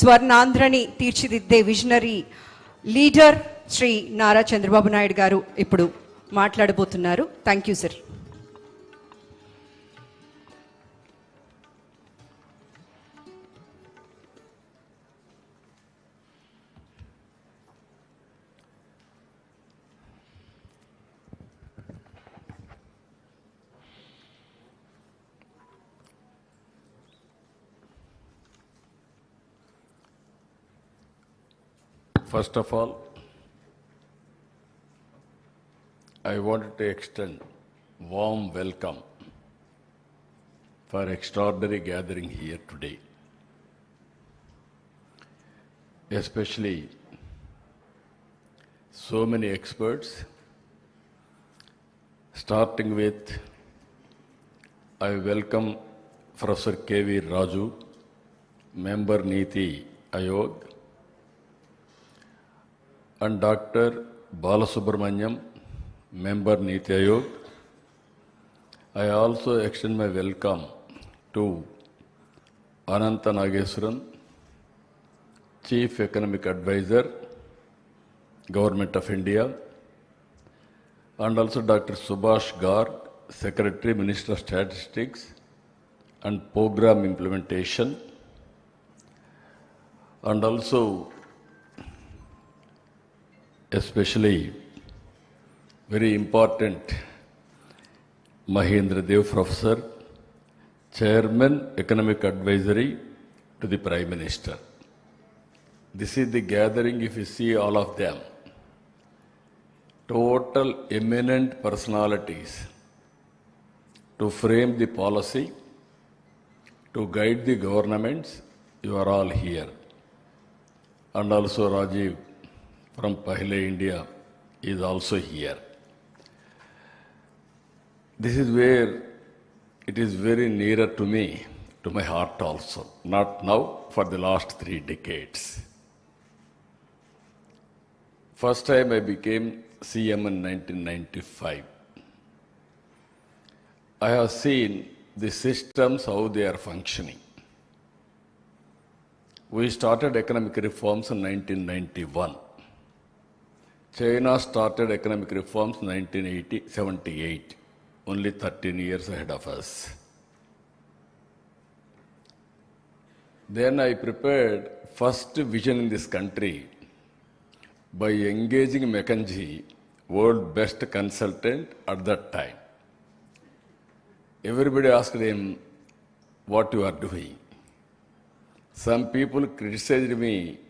స్వర్ణాంధ్రని తీర్చిదిద్దే విజనరీ లీడర్ శ్రీ నారా చంద్రబాబు నాయుడు గారు ఇప్పుడు మాట్లాడబోతున్నారు. Thank you sir. First of all, I wanted to extend warm welcome for extraordinary gathering here today. Especially so many experts, starting with I welcome Professor K.V. Raju, Member Niti Ayog, and Dr. Balasubramanyam, Member Niti Ayog. I also extend my welcome to Ananta Nageswaran, Chief Economic Advisor, Government of India, and also Dr. Subhash Garg, Secretary, Minister of Statistics and Program Implementation, and also especially very important Mahendra Dev Professor, Chairman, Economic Advisory to the Prime Minister. This is the gathering, if you see all of them, total eminent personalities to frame the policy, to guide the governments. You are all here. And also Rajiv from Pahle India is also here. This is where it is very nearer to me, to my heart also. Not now, for the last 3 decades. First time I became CM in 1995. I have seen the systems, how they are functioning. We started economic reforms in 1991. China started economic reforms in 1978, only 13 years ahead of us. Then I prepared first vision in this country by engaging McKinsey, world best consultant at that time. Everybody asked him, what you are doing? Some people criticized me.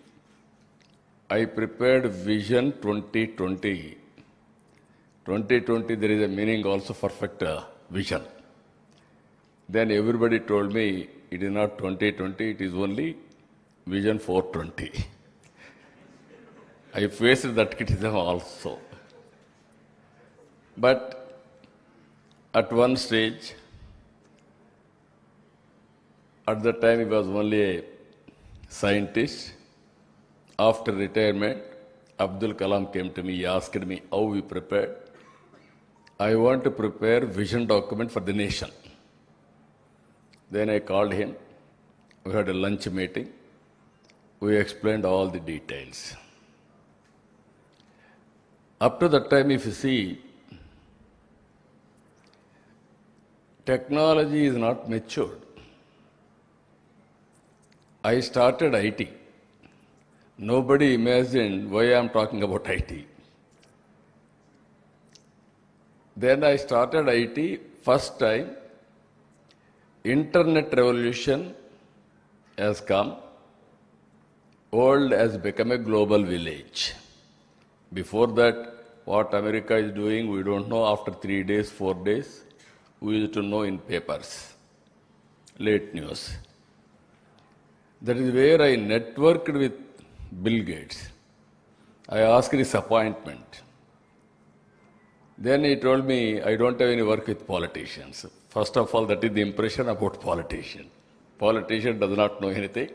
I prepared Vision 2020. 2020, there is a meaning also perfect vision. Then everybody told me, it is not 2020, it is only Vision 420. I faced that criticism also. But at one stage, at that time he was only a scientist. After retirement, Abdul Kalam came to me, he asked me how we prepared. I want to prepare vision document for the nation. Then I called him, we had a lunch meeting, we explained all the details. Up to that time, if you see, technology is not matured. I started IT. Nobody imagined why I am talking about IT. Then I started IT, first time, internet revolution has come, world has become a global village. Before that, what America is doing, we don't know. After 3 days, 4 days, we used to know in papers, late news. That is where I networked with Bill Gates. I asked his appointment. Then he told me, I don't have any work with politicians. First of all, that is the impression about politician. Politician does not know anything.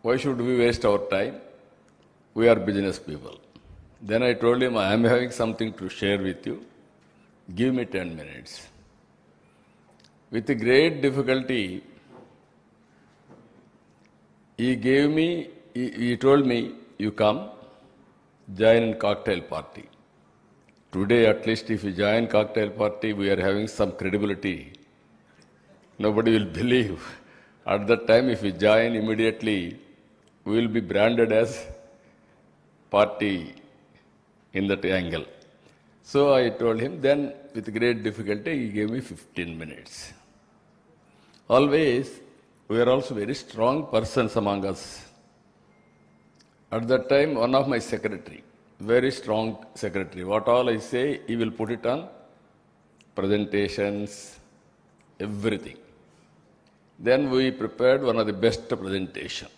Why should we waste our time? We are business people. Then I told him, I am having something to share with you. Give me 10 minutes. With great difficulty, he told me, you come, join in cocktail party. Today, at least, if you join cocktail party, we are having some credibility. Nobody will believe. At that time, if you join immediately, we will be branded as party in that angle. So I told him, then with great difficulty, he gave me 15 minutes. Always, we are also very strong persons among us. At that time, one of my secretary, very strong secretary, what all I say, he will put it on presentations, everything. Then we prepared one of the best presentation.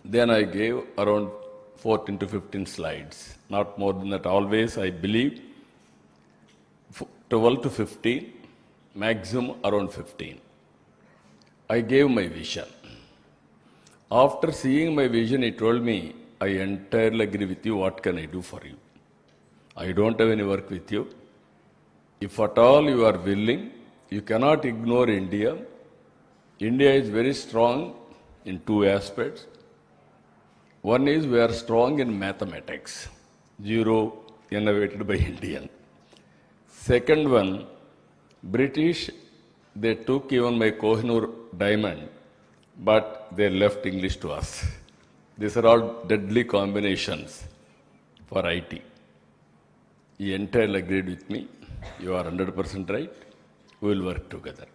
Then I gave around 14 to 15 slides, not more than that. Always, I believe, 12 to 15, maximum around 15. I gave my vision. After seeing my vision, he told me, I entirely agree with you, what can I do for you? I don't have any work with you. If at all you are willing, you cannot ignore India. India is very strong in two aspects. One is we are strong in mathematics, zero innovated by Indian. Second one, British, they took even my Kohinoor diamond, but they left English to us. These are all deadly combinations for IT. He entirely agreed with me. You are 100% right. We will work together.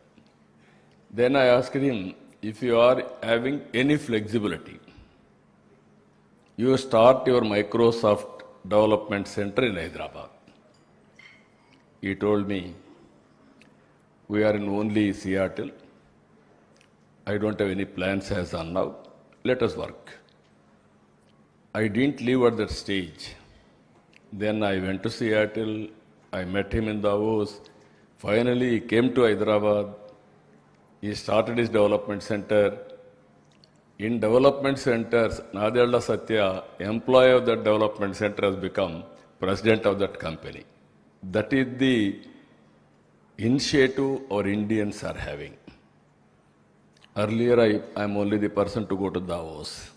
Then I asked him, if you are having any flexibility, you start your Microsoft Development Center in Hyderabad. He told me, we are in only Seattle. I don't have any plans as on now. Let us work. I didn't leave at that stage. Then I went to Seattle. I met him in Davos. Finally, he came to Hyderabad. He started his development center. In development centers, Nadella Satya, employee of that development center, has become president of that company. That is the initiative our Indians are having. Earlier, I'm only the person to go to Davos.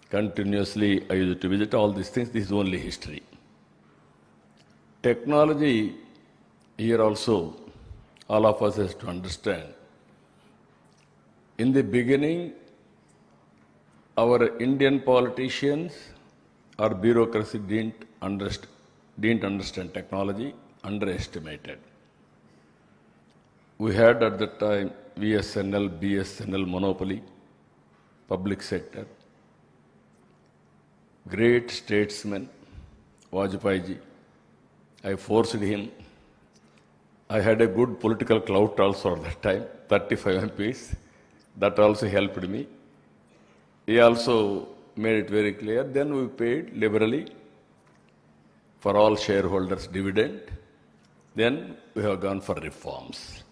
Continuously, I used to visit all these things. This is only history. Technology, here also, all of us has to understand. In the beginning, our Indian politicians or bureaucracy didn't understand technology, underestimated. We had at that time VSNL, BSNL monopoly, public sector. Great statesman, Vajpayee ji. I forced him. I had a good political clout also at that time, 35 MPs. That also helped me. He also made it very clear. Then we paid liberally for all shareholders dividend. Then we have gone for reforms.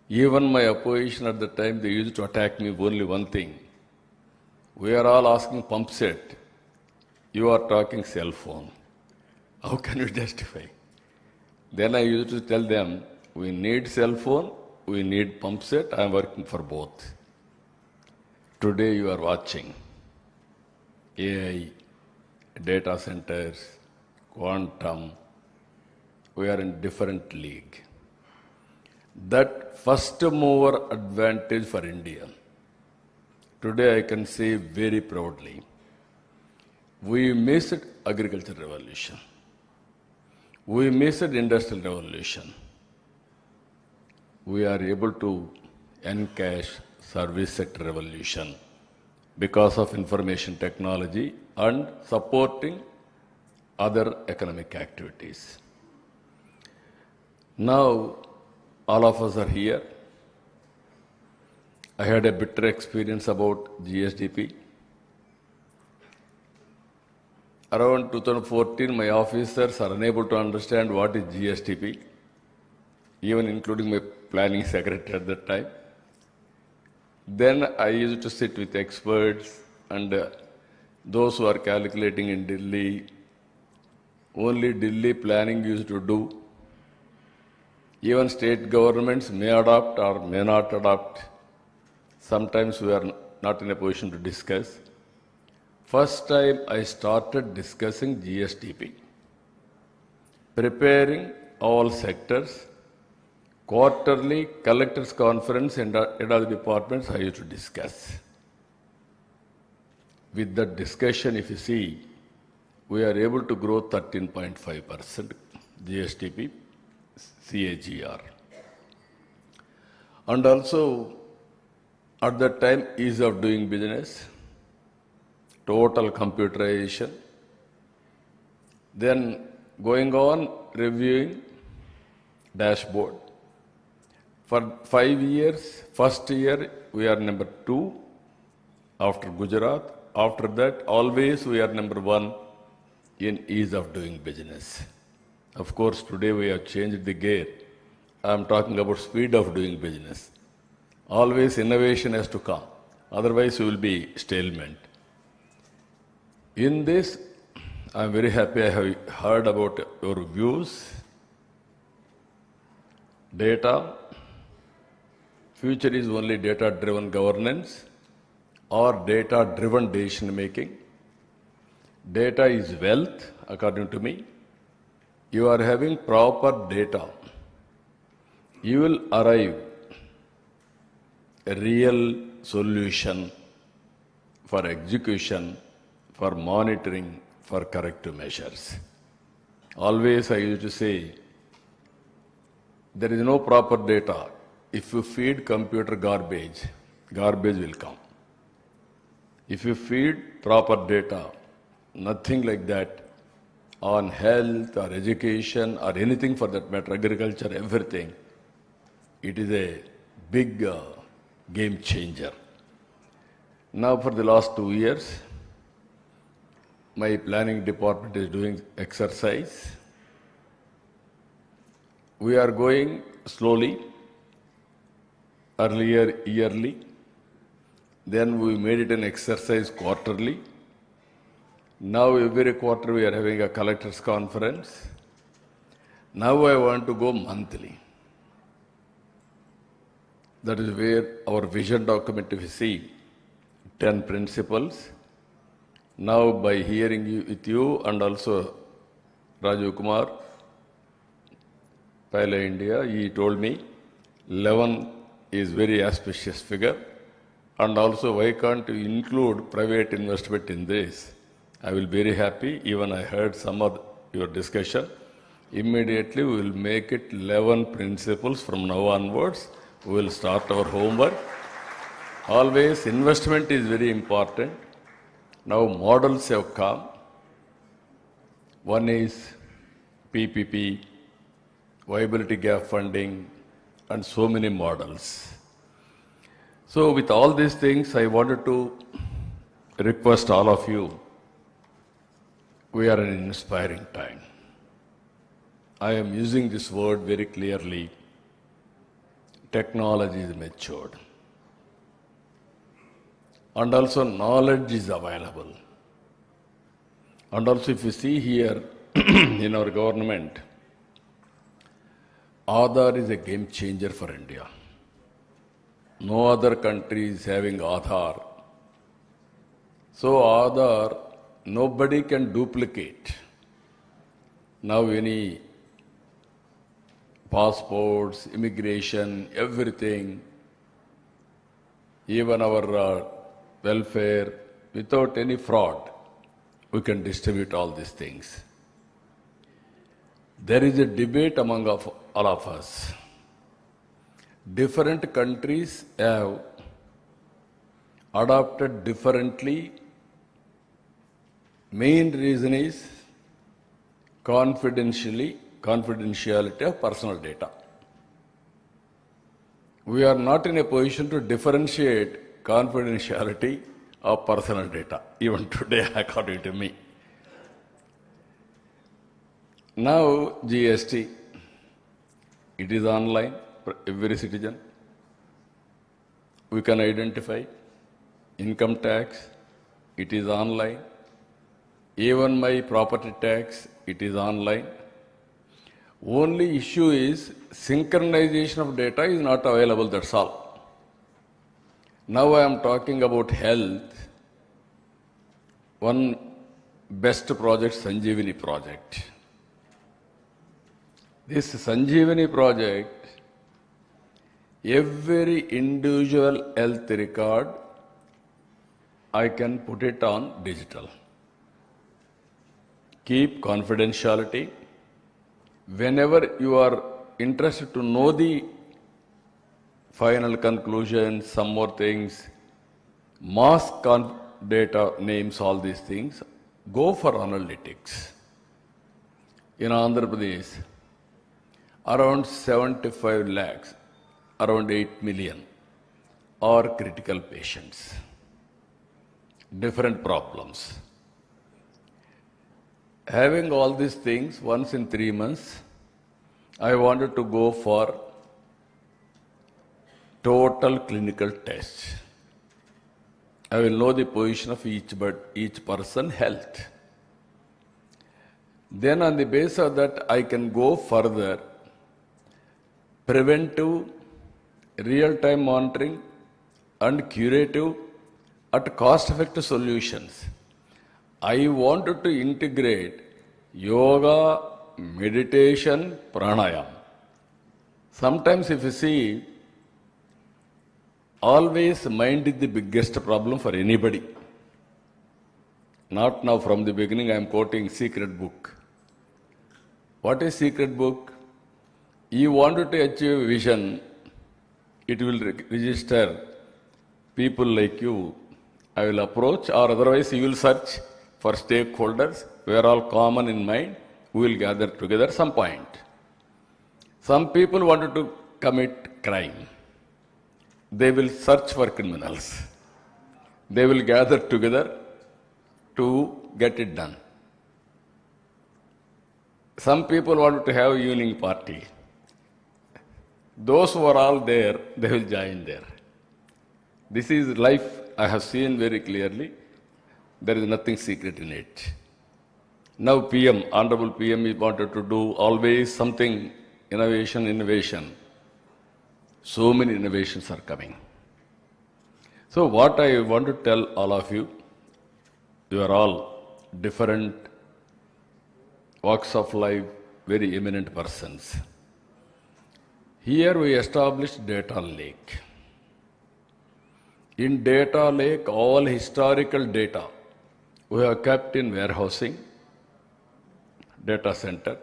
Even my opposition at the time, they used to attack me with only one thing. We are all asking pump set. You are talking cell phone. How can you justify? Then I used to tell them, we need cell phone, we need pump set, I am working for both. Today you are watching AI, data centers, quantum. We are in different league. That first mover advantage for India. Today I can say very proudly, we missed agriculture revolution. We missed industrial revolution. We are able to encash service sector revolution because of information technology and supporting other economic activities. Now, all of us are here. I had a bitter experience about GSDP. Around 2014, my officers are unable to understand what is GSDP, even including my planning secretary at that time. Then I used to sit with experts and those who are calculating in Delhi. Only Delhi planning used to do. Even state governments may adopt or may not adopt. Sometimes we are not in a position to discuss. First time I started discussing GSDP, preparing all sectors, quarterly collectors conference and head of the departments I used to discuss. With that discussion, if you see, we are able to grow 13.5% GSDP CAGR. And also, at that time, ease of doing business, total computerization, then going on reviewing dashboard. For 5 years, first year we are number 2 after Gujarat. After that, always we are number 1 in ease of doing business. Of course, today we have changed the gear. I am talking about speed of doing business. Always innovation has to come. Otherwise, you will be stalemate. In this, I'm very happy I have heard about your views. Data. Future is only data-driven governance or data-driven decision-making. Data is wealth, according to me. You are having proper data. You will arrive a real solution for execution, for monitoring, for corrective measures. Always I used to say, there is no proper data. If you feed computer garbage, garbage will come. If you feed proper data, nothing like that on health or education or anything for that matter, agriculture, everything, it is a big game changer. Now for the last 2 years, my planning department is doing exercise. We are going slowly, earlier yearly, then we made it an exercise quarterly. Now every quarter we are having a collectors conference. Now I want to go monthly. That is where our vision document, if you see, 10 principles. Now by hearing you, with you and also Rajiv Kumar, Pile India, he told me 11 is very auspicious figure. And also why can't you include private investment in this? I will be very happy. Even I heard some of your discussion. Immediately we will make it 11 principles from now onwards. We will start our homework. Always investment is very important. Now models have come. One is PPP, viability gap funding, and so many models. So with all these things, I wanted to request all of you, we are in an inspiring time. I am using this word very clearly. Technology is matured. And also knowledge is available. And also if you see here in our government, Aadhaar is a game changer for India. No other country is having Aadhaar. So Aadhaar, nobody can duplicate. Now any passports, immigration, everything, even our welfare, without any fraud, we can distribute all these things. There is a debate among all of us. Different countries have adopted differently. Main reason is confidentiality of personal data. We are not in a position to differentiate confidentiality of personal data, even today, according to me. Now, GST, it is online for every citizen. We can identify income tax, it is online. Even my property tax, it is online. Only issue is synchronization of data is not available, that's all. Now I am talking about health. One best project, Sanjeevani project. This Sanjeevani project, every individual health record, I can put it on digital. Keep confidentiality. Whenever you are interested to know the final conclusions, some more things, mask data, names, all these things, go for analytics. In Andhra Pradesh, around 75 lakhs, around 8 million are critical patients. Different problems. Having all these things, once in 3 months, I wanted to go for total clinical tests. I will know the position of each person, health. Then on the basis of that, I can go further, preventive, real-time monitoring, and curative at cost-effective solutions. I wanted to integrate yoga, meditation, pranayama. Sometimes if you see, always mind is the biggest problem for anybody. Not now from the beginning, I am quoting secret book. What is secret book? You wanted to achieve a vision, it will register people like you. I will approach, or otherwise you will search for stakeholders. We are all common in mind. We will gather together some point. Some people wanted to commit crime. They will search for criminals. They will gather together to get it done. Some people wanted to have evening party. Those who are all there, they will join there. This is life I have seen very clearly. There is nothing secret in it. Now PM, Honorable PM, he wanted to do always something, innovation. So many innovations are coming. So what I want to tell all of you, you are all different walks of life, very eminent persons. Here we established data lake. In data lake, all historical data we have kept in warehousing, data center.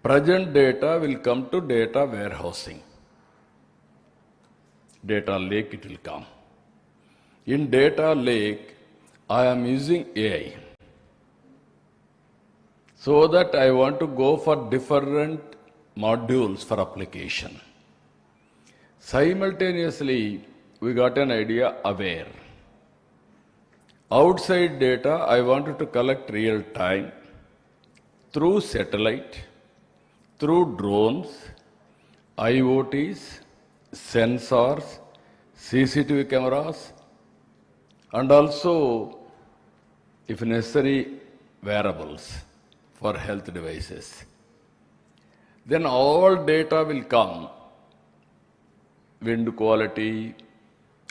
Present data will come to data warehousing. Data lake it will come. In data lake, I am using AI. So that I want to go for different modules for application. Simultaneously, we got an idea aware. Outside data, I wanted to collect real time through satellite, through drones, IoTs, sensors, CCTV cameras, and also, if necessary, wearables for health devices. Then all data will come, wind quality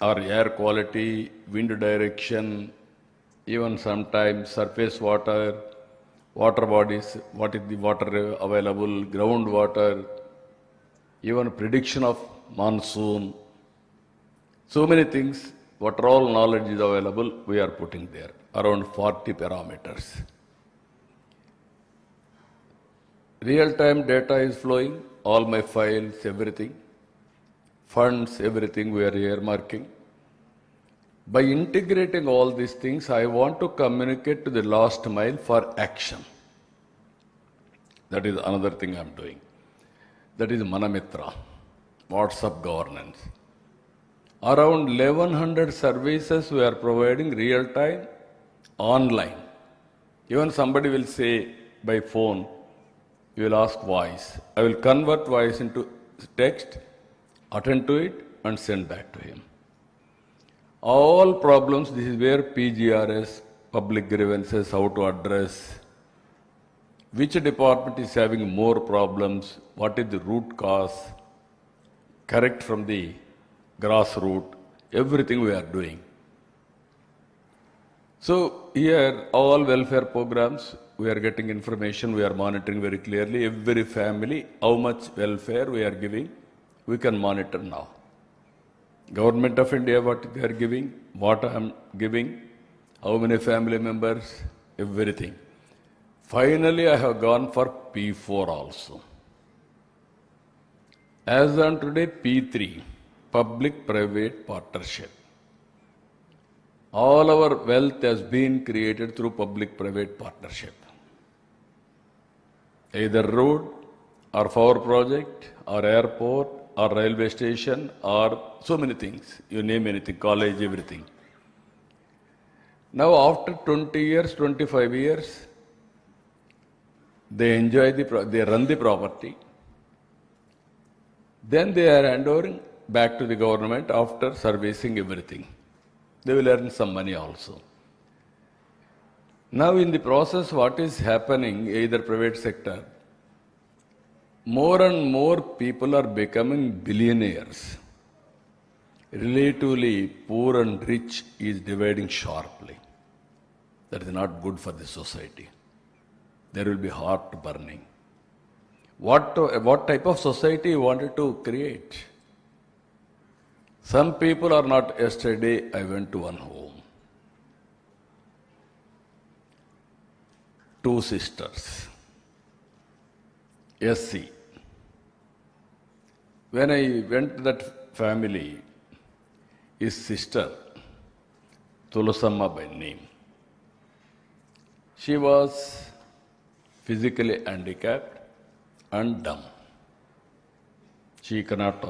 or air quality, wind direction, even sometimes surface water, water bodies, what is the water available, groundwater, even prediction of monsoon. So many things, what all knowledge is available, we are putting there, around 40 parameters. Real-time data is flowing, all my files, everything, funds, everything we are earmarking. By integrating all these things, I want to communicate to the last mile for action. That is another thing I am doing. That is Manamitra, WhatsApp governance. Around 1100 services we are providing real-time, online. Even somebody will say by phone, you will ask voice. I will convert voice into text, attend to it, and send back to him. All problems, this is where PGRS, public grievances, how to address, which department is having more problems, what is the root cause, correct from the grassroots, everything we are doing. So here, all welfare programs, we are getting information, we are monitoring very clearly, every family, how much welfare we are giving, we can monitor now. Government of India, what they are giving, what I am giving, how many family members, everything. Finally, I have gone for P4 also. As on today, P3, public-private partnership. All our wealth has been created through public-private partnership. Either road, or power project, or airport, or railway station, or so many things. You name anything, college, everything. Now after 20 years, 25 years, they enjoy they run the property. Then they are handovering back to the government after servicing everything. They will earn some money also. Now in the process, what is happening, either private sector, more and more people are becoming billionaires. Relatively, poor and rich is dividing sharply. That is not good for the society. There will be heart burning. What type of society you wanted to create? Some people are not. Yesterday, I went to one home. Two sisters. SC. When I went to that family, his sister, Tulusamma by name, she was physically handicapped and dumb. She cannot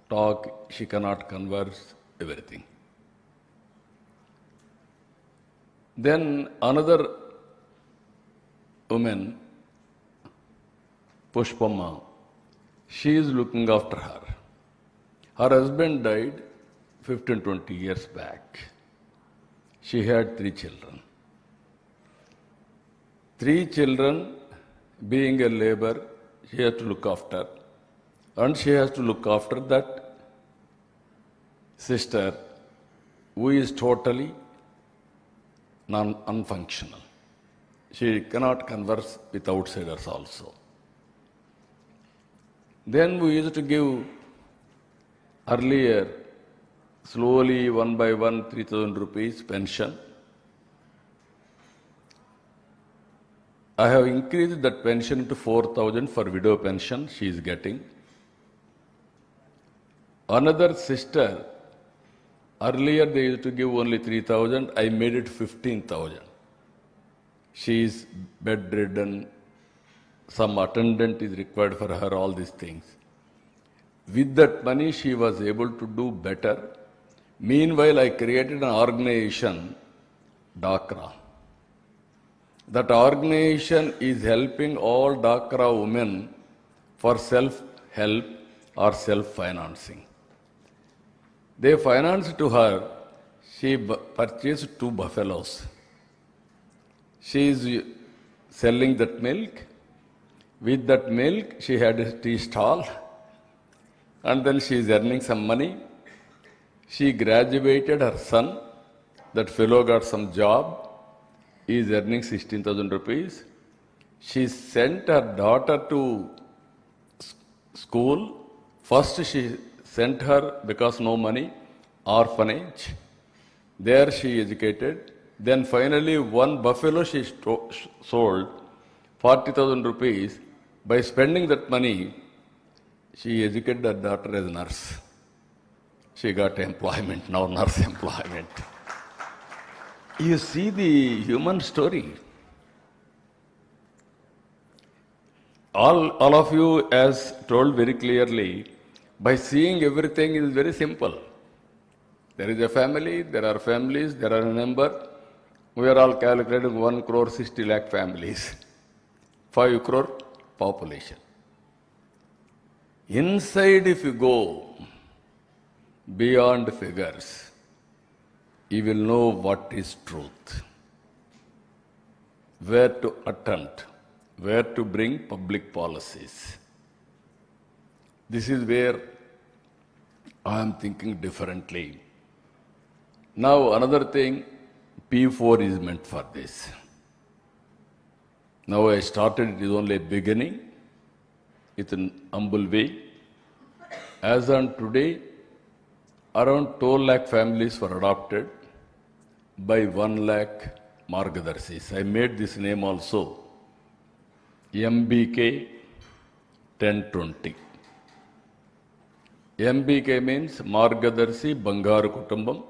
talk, she cannot converse, everything. Then another woman, Pushpamma, she is looking after her. Her husband died 15-20 years back. She had 3 children. 3 children, being a labor, she has to look after. And she has to look after that sister who is totally unfunctional. She cannot converse with outsiders also. Then we used to give earlier, slowly, one by one, 3,000 rupees pension. I have increased that pension to 4,000 for widow pension she is getting. Another sister, earlier they used to give only 3,000, I made it 15,000. She is bedridden, some attendant is required for her, all these things. With that money, she was able to do better. Meanwhile, I created an organization, DACRA. That organization is helping all DACRA women for self-help or self-financing. They financed to her, she purchased 2 buffaloes. She is selling that milk. With that milk, she had a tea stall. And then she is earning some money. She graduated her son. That fellow got some job. He is earning 16,000 rupees. She sent her daughter to school. First she sent her, because no money, orphanage. There she educated. Then finally 1 buffalo she sold, 40,000 rupees. By spending that money, she educated her daughter as a nurse. She got employment, now nurse employment. You see the human story. All of you, as told very clearly, by seeing everything is very simple. There is a family, there are families, there are a number. We are all calculating 1 crore 60 lakh families, 5 crore population. Inside, if you go beyond figures, you will know what is truth, where to attempt, where to bring public policies. This is where I am thinking differently. Now, another thing, P4 is meant for this. Now I started, it is only a beginning. It's an humble way. As on today, around 12 lakh families were adopted by 1 lakh Margadarshis. I made this name also, MBK 1020. MBK means Margadarshi Bangaru Kutumbam.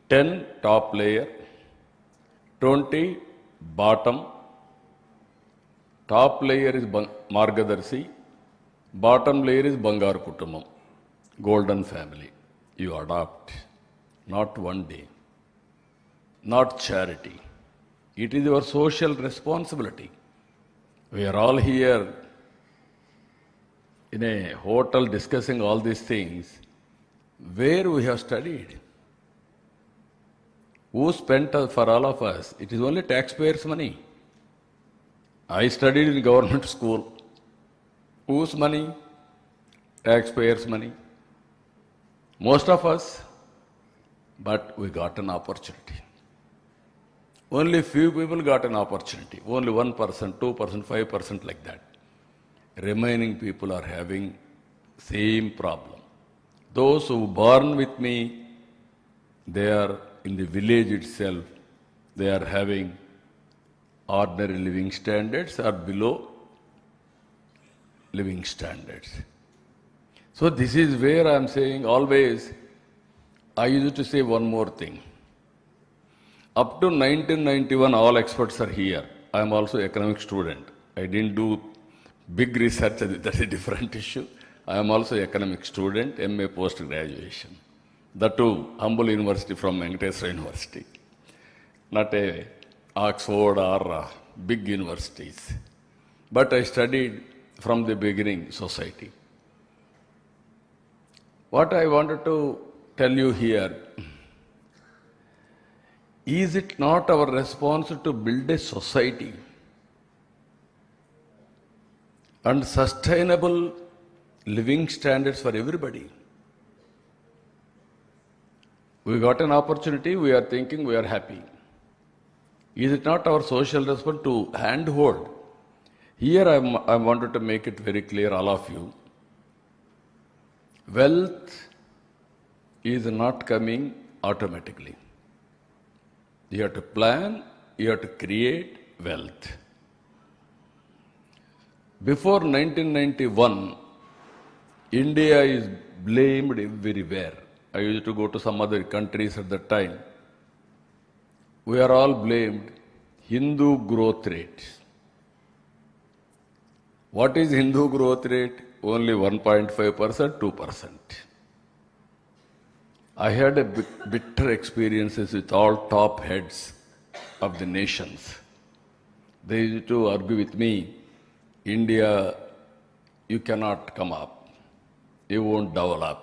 10 top layer, 20 bottom. Top layer is Margadarshi, bottom layer is Bangaru Kutumbam, golden family. You adopt, not one day, not charity. It is your social responsibility. We are all here in a hotel discussing all these things. Where we have studied? Who spent for all of us? It is only taxpayers' money. I studied in government school. Whose money? Taxpayers' money. Most of us, but we got an opportunity. Only few people got an opportunity. Only 1%, 2%, 5% like that. Remaining people are having same problem. Those who born with me, they are in the village itself, they are having ordinary living standards or below living standards. So this is where I am saying always, I used to say one more thing. Up to 1991, all experts are here. I am also economic student. I didn't do big research, that's a different issue. I am also economic student, MA post-graduation. That too, Hon'ble University from Venkateswara University. Not a Oxford or big universities. But I studied from the beginning society. What I wanted to tell you here, is it not our responsibility to build a society and sustainable living standards for everybody? We got an opportunity, we are thinking, we are happy. Is it not our social responsibility to handhold? Here I wanted to make it very clear, all of you. Wealth is not coming automatically. You have to plan, you have to create wealth. Before 1991, India is blamed everywhere. I used to go to some other countries at that time. We are all blamed Hindu growth rate. What is Hindu growth rate? Only 1.5%, 2%. I had a bitter experiences with all top heads of the nations. They used to argue with me, India, you cannot come up. You won't develop.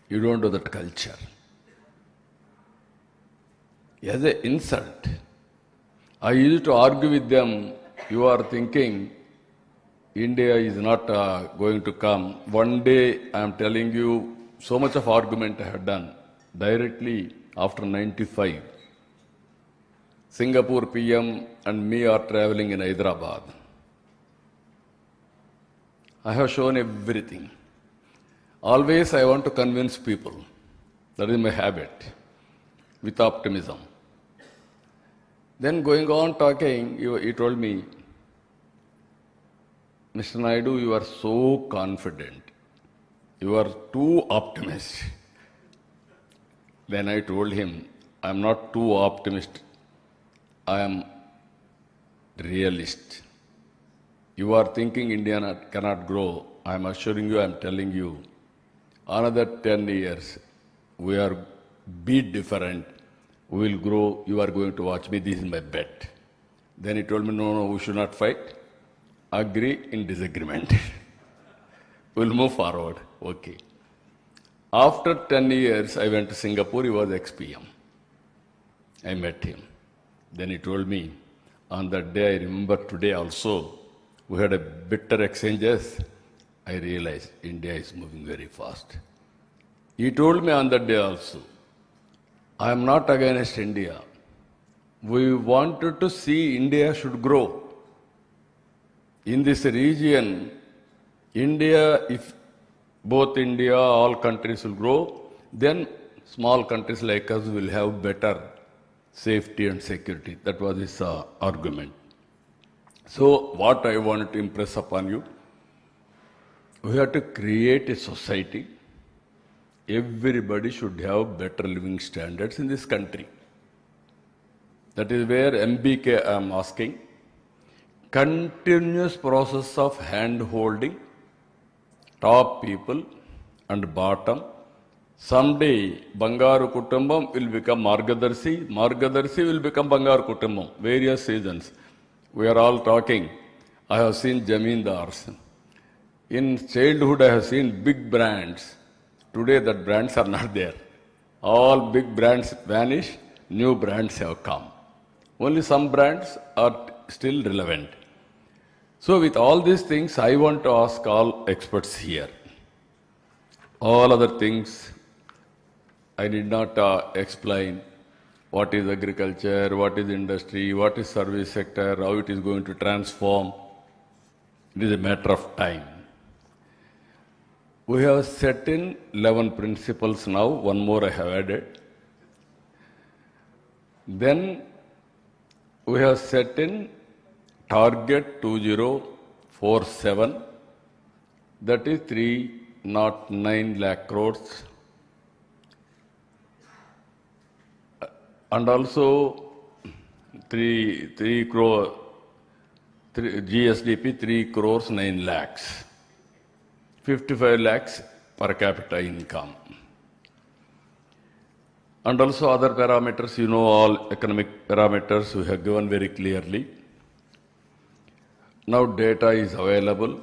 You don't do that culture. As an insult, I used to argue with them, you are thinking India is not going to come. One day, I am telling you, so much of argument I have done. Directly after 95, Singapore PM and me are traveling in Hyderabad. I have shown everything. Always I want to convince people. That is my habit, with optimism. Then going on talking, he told me, Mr. Naidu, you are so confident. You are too optimistic. Then I told him, I am not too optimistic. I am realist. You are thinking India cannot grow. I am assuring you, I am telling you, another 10 years, we are be different. We will grow. You are going to watch me. This is my bet. Then he told me, no, we should not fight. Agree in disagreement. We'll move forward. Okay. After 10 years, I went to Singapore. He was ex-PM. I met him. Then he told me, on that day, I remember today also, we had a bitter exchanges. I realized India is moving very fast. He told me on that day also, I am not against India. We wanted to see India should grow. In this region, India, if both India, all countries will grow, then small countries like us will have better safety and security. That was his argument. So what I wanted to impress upon you, we have to create a society. Everybody should have better living standards in this country. That is where MBK I am asking. Continuous process of hand-holding, top people and bottom. Someday, Bangaru Kutumbam will become Margadarsi, Margadarsi will become Bangaru Kutumbam, various seasons. We are all talking. I have seen Jamindars. In childhood, I have seen big brands. Today, that brands are not there. All big brands vanish. new brands have come. Only some brands are still relevant. So with all these things, I want to ask all experts here. All other things, I did not explain what is agriculture, what is industry, what is service sector, how it is going to transform. It is a matter of time. We have set in 11 principles now, one more I have added. Then we have set in target 2047, that is 309 lakh crores. And also 3 crore, GSDP 3 crores 9 lakhs, 55 lakhs per capita income. And also other parameters, you know, all economic parameters we have given very clearly. Now data is available.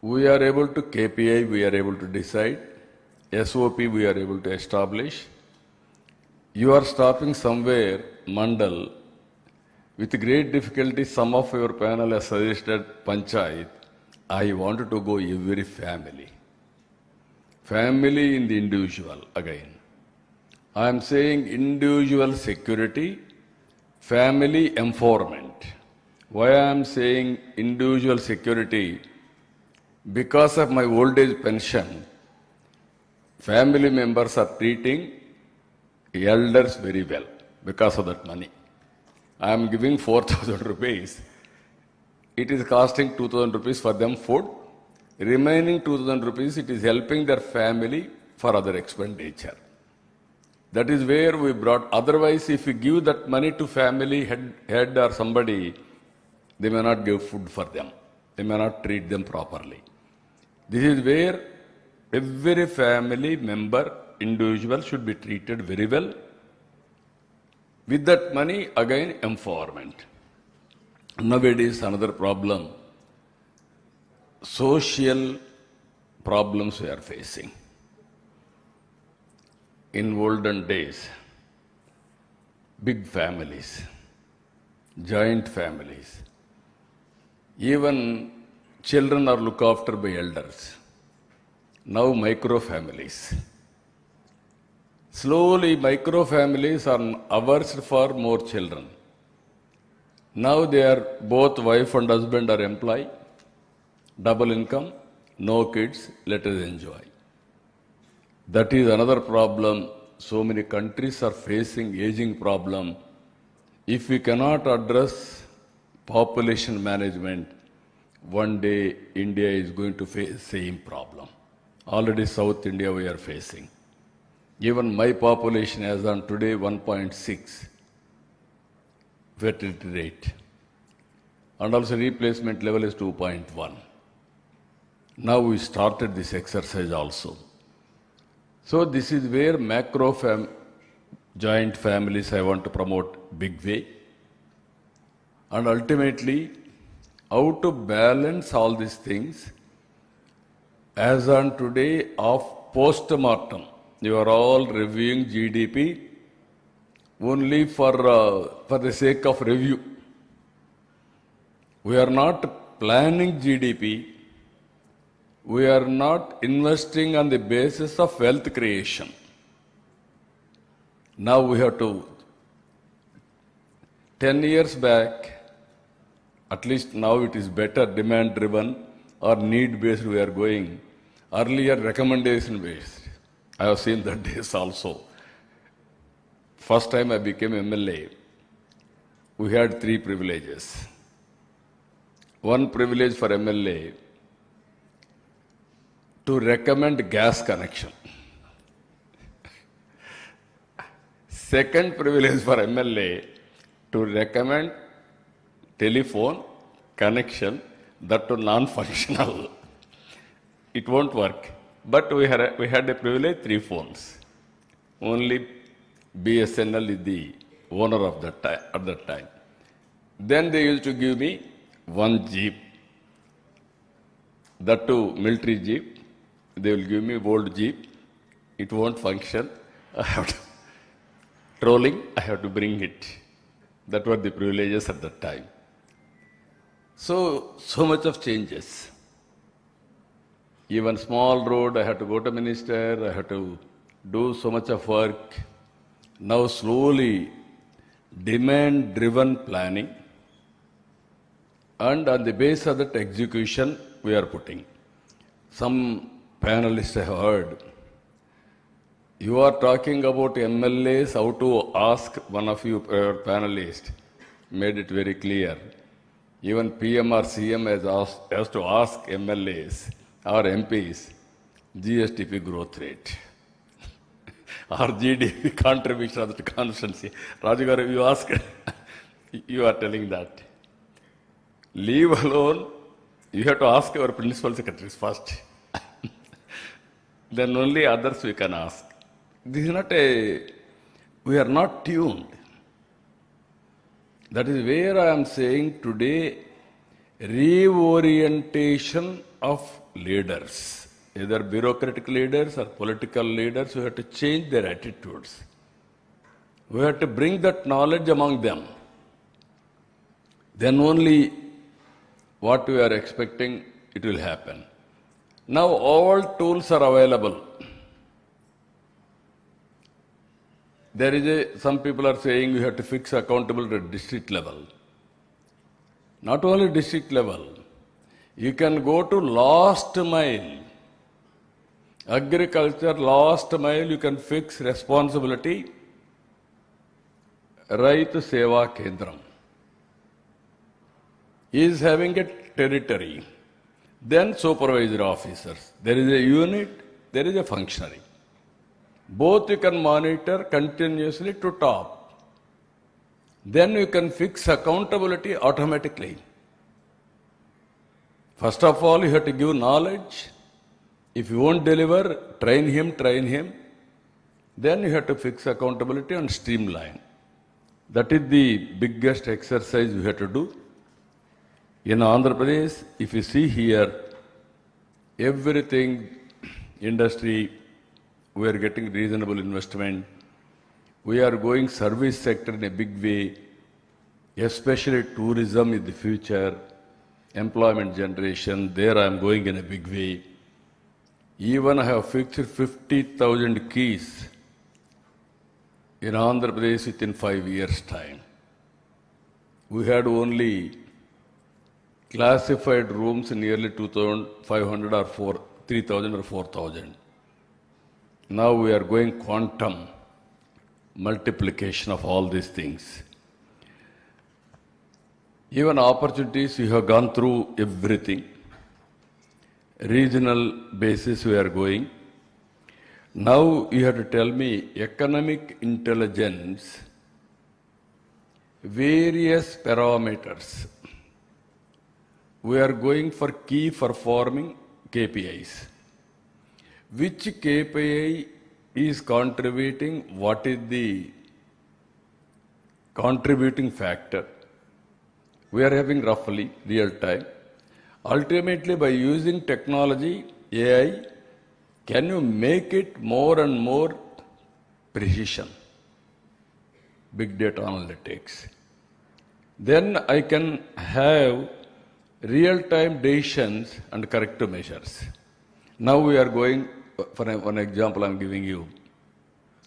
We are able to KPI, we are able to decide. SOP we are able to establish. You are stopping somewhere, Mandal. With great difficulty, some of your panel has suggested Panchayat. I wanted to go every family. Family in the individual again. I am saying individual security, family empowerment. Why I am saying individual security? Because of my old age pension, family members are treating elders very well because of that money. I am giving 4,000 rupees. It is costing 2,000 rupees for them food. Remaining 2,000 rupees, it is helping their family for other expenditure. That is where we brought. Otherwise, if you give that money to family head or somebody, they may not give food for them. They may not treat them properly. This is where every family member, individual should be treated very well. With that money, again, empowerment. Nowadays, another problem, social problems we are facing. In olden days, big families, joint families, even children are looked after by elders. Now micro families. Slowly micro families are averse for more children. Now they are both wife and husband are employed, double income, no kids, let us enjoy. That is another problem. So many countries are facing aging problem. If we cannot address population management, one day India is going to face same problem. Already South India we are facing. Even my population as on today 1.6 fertility rate. And also replacement level is 2.1. Now we started this exercise also. So this is where joint families I want to promote big way. And ultimately, how to balance all these things. As on today of post-mortem, you are all reviewing GDP only for the sake of review. We are not planning GDP. We are not investing on the basis of wealth creation. Now we have to, 10 years back, at least now it is better demand driven or need based we are going. Earlier recommendation based. I have seen that days also. First time I became MLA, we had 3 privileges. One privilege for MLA, to recommend gas connection. Second privilege for MLA, to recommend telephone connection, that to non-functional. It won't work. But we had a privilege, 3 phones. Only BSNL is the owner of that time, at that time. Then they used to give me 1 jeep. That too, military jeep. They will give me old jeep. It won't function. I have to. trolling, I have to bring it. That were the privileges at that time. So much of changes. Even small road, I have to go to minister, I have to do so much of work. Now slowly, demand-driven planning, and on the basis of that execution, we are putting. Some panelists have heard, you are talking about MLAs, how to ask. One of you panelists made it very clear. Even PM or CM has to ask MLAs or MPs GSTP growth rate or GDP contribution of the constituency. Rajagaru, you ask, you are telling that. Leave alone, you have to ask our principal secretaries first. Then only others we can ask. This is not we are not tuned. That is where I am saying today, reorientation of leaders, either bureaucratic leaders or political leaders, who have to change their attitudes. We have to bring that knowledge among them. Then only what we are expecting, it will happen. Now all tools are available. There is some people are saying we have to fix accountability at district level. Not only district level, you can go to last mile. Agriculture, last mile, you can fix responsibility. Raitu Seva Kendram is having a territory. Then supervisory officers. There is a unit, there is a functionary. Both you can monitor continuously to top. Then you can fix accountability automatically. First of all, you have to give knowledge. If you won't deliver, train him. Then you have to fix accountability and streamline. That is the biggest exercise we have to do. In Andhra Pradesh, if you see here, everything, industry, we are getting reasonable investment. We are going service sector in a big way, especially tourism in the future, employment generation, there I am going in a big way. Even I have fixed 50,000 keys in Andhra Pradesh within 5 years' time. We had only classified rooms nearly 2,500 or 3,000 or 4,000. Now we are going quantum multiplication of all these things. Even opportunities, we have gone through everything. Regional basis we are going. Now you have to tell me economic intelligence, various parameters. We are going for key performing KPIs. Which KPI is contributing, what is the contributing factor? We are having roughly real time. Ultimately, by using technology, AI, can you make it more and more precision? Big data analytics. Then I can have real-time decisions and corrective measures. Now we are going, for one example I am giving you.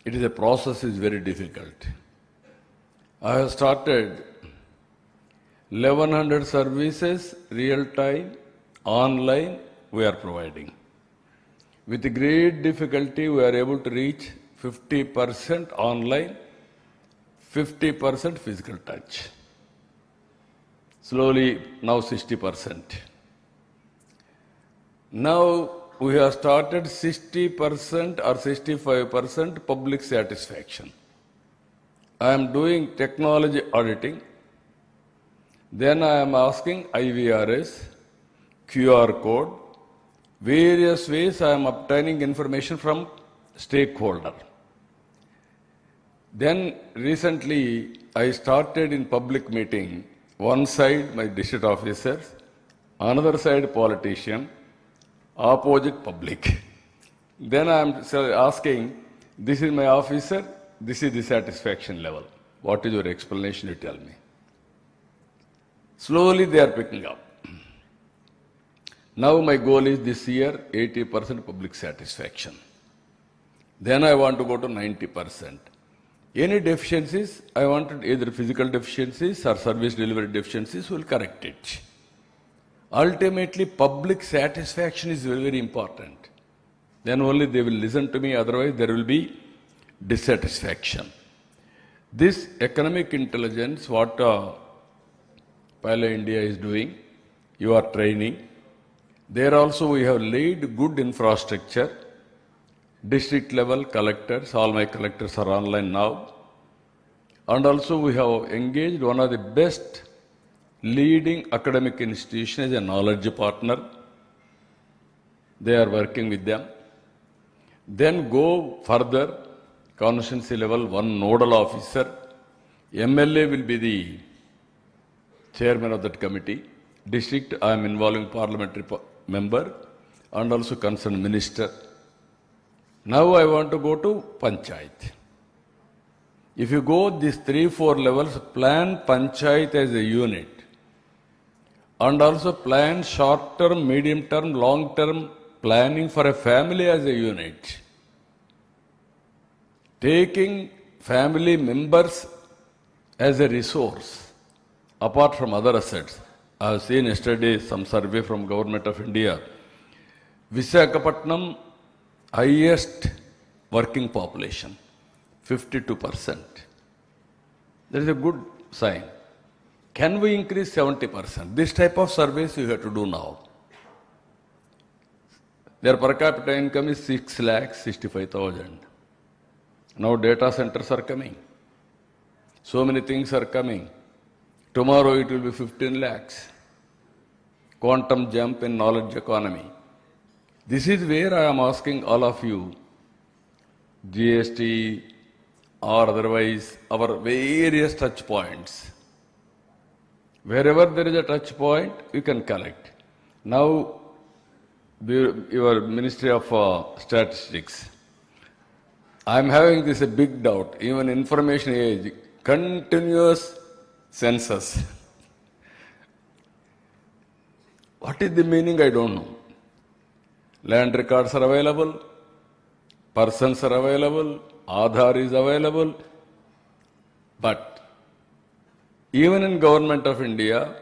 It is a process is very difficult. I have started 1100 services, real-time, online, we are providing. With great difficulty, we are able to reach 50% online, 50% physical touch. Slowly, now 60%. Now, we have started 60% or 65% public satisfaction. I am doing technology auditing. Then I am asking IVRS, QR code, various ways I am obtaining information from stakeholder. Then recently I started in public meeting, one side my district officers, another side politician, opposite public. Then I am asking, this is my officer, this is the satisfaction level. What is your explanation, you tell me. Slowly they are picking up. Now my goal is this year 80% public satisfaction. Then I want to go to 90%. Any deficiencies, I wanted either physical deficiencies or service delivery deficiencies, will correct it. Ultimately, public satisfaction is very, very important. Then only they will listen to me, otherwise there will be dissatisfaction. This economic intelligence, what Palo India is doing, you are training. There also we have laid good infrastructure. District level collectors, all my collectors are online now. And also we have engaged one of the best leading academic institutions as a knowledge partner. They are working with them. Then go further, constituency level, one nodal officer. MLA will be the chairman of that committee. District, I am involving parliamentary member and also concerned minister. Now I want to go to Panchayat. If you go these 3-4 levels, plan Panchayat as a unit and also plan short-term, medium-term, long-term planning for a family as a unit. Taking family members as a resource apart from other assets. I have seen yesterday some survey from Government of India. Visakhapatnam, highest working population, 52%. That is a good sign. Can we increase 70%? This type of surveys you have to do now. Their per capita income is 6,65,000. Now data centers are coming. So many things are coming. Tomorrow it will be 15 lakhs. Quantum jump in knowledge economy. This is where I am asking all of you, GST or otherwise, our various touch points. Wherever there is a touch point, you can collect. Now, your Ministry of Statistics, I am having this a big doubt, even information age, continuous census. What is the meaning? I don't know. Land records are available, persons are available, Aadhaar is available, but even in Government of India,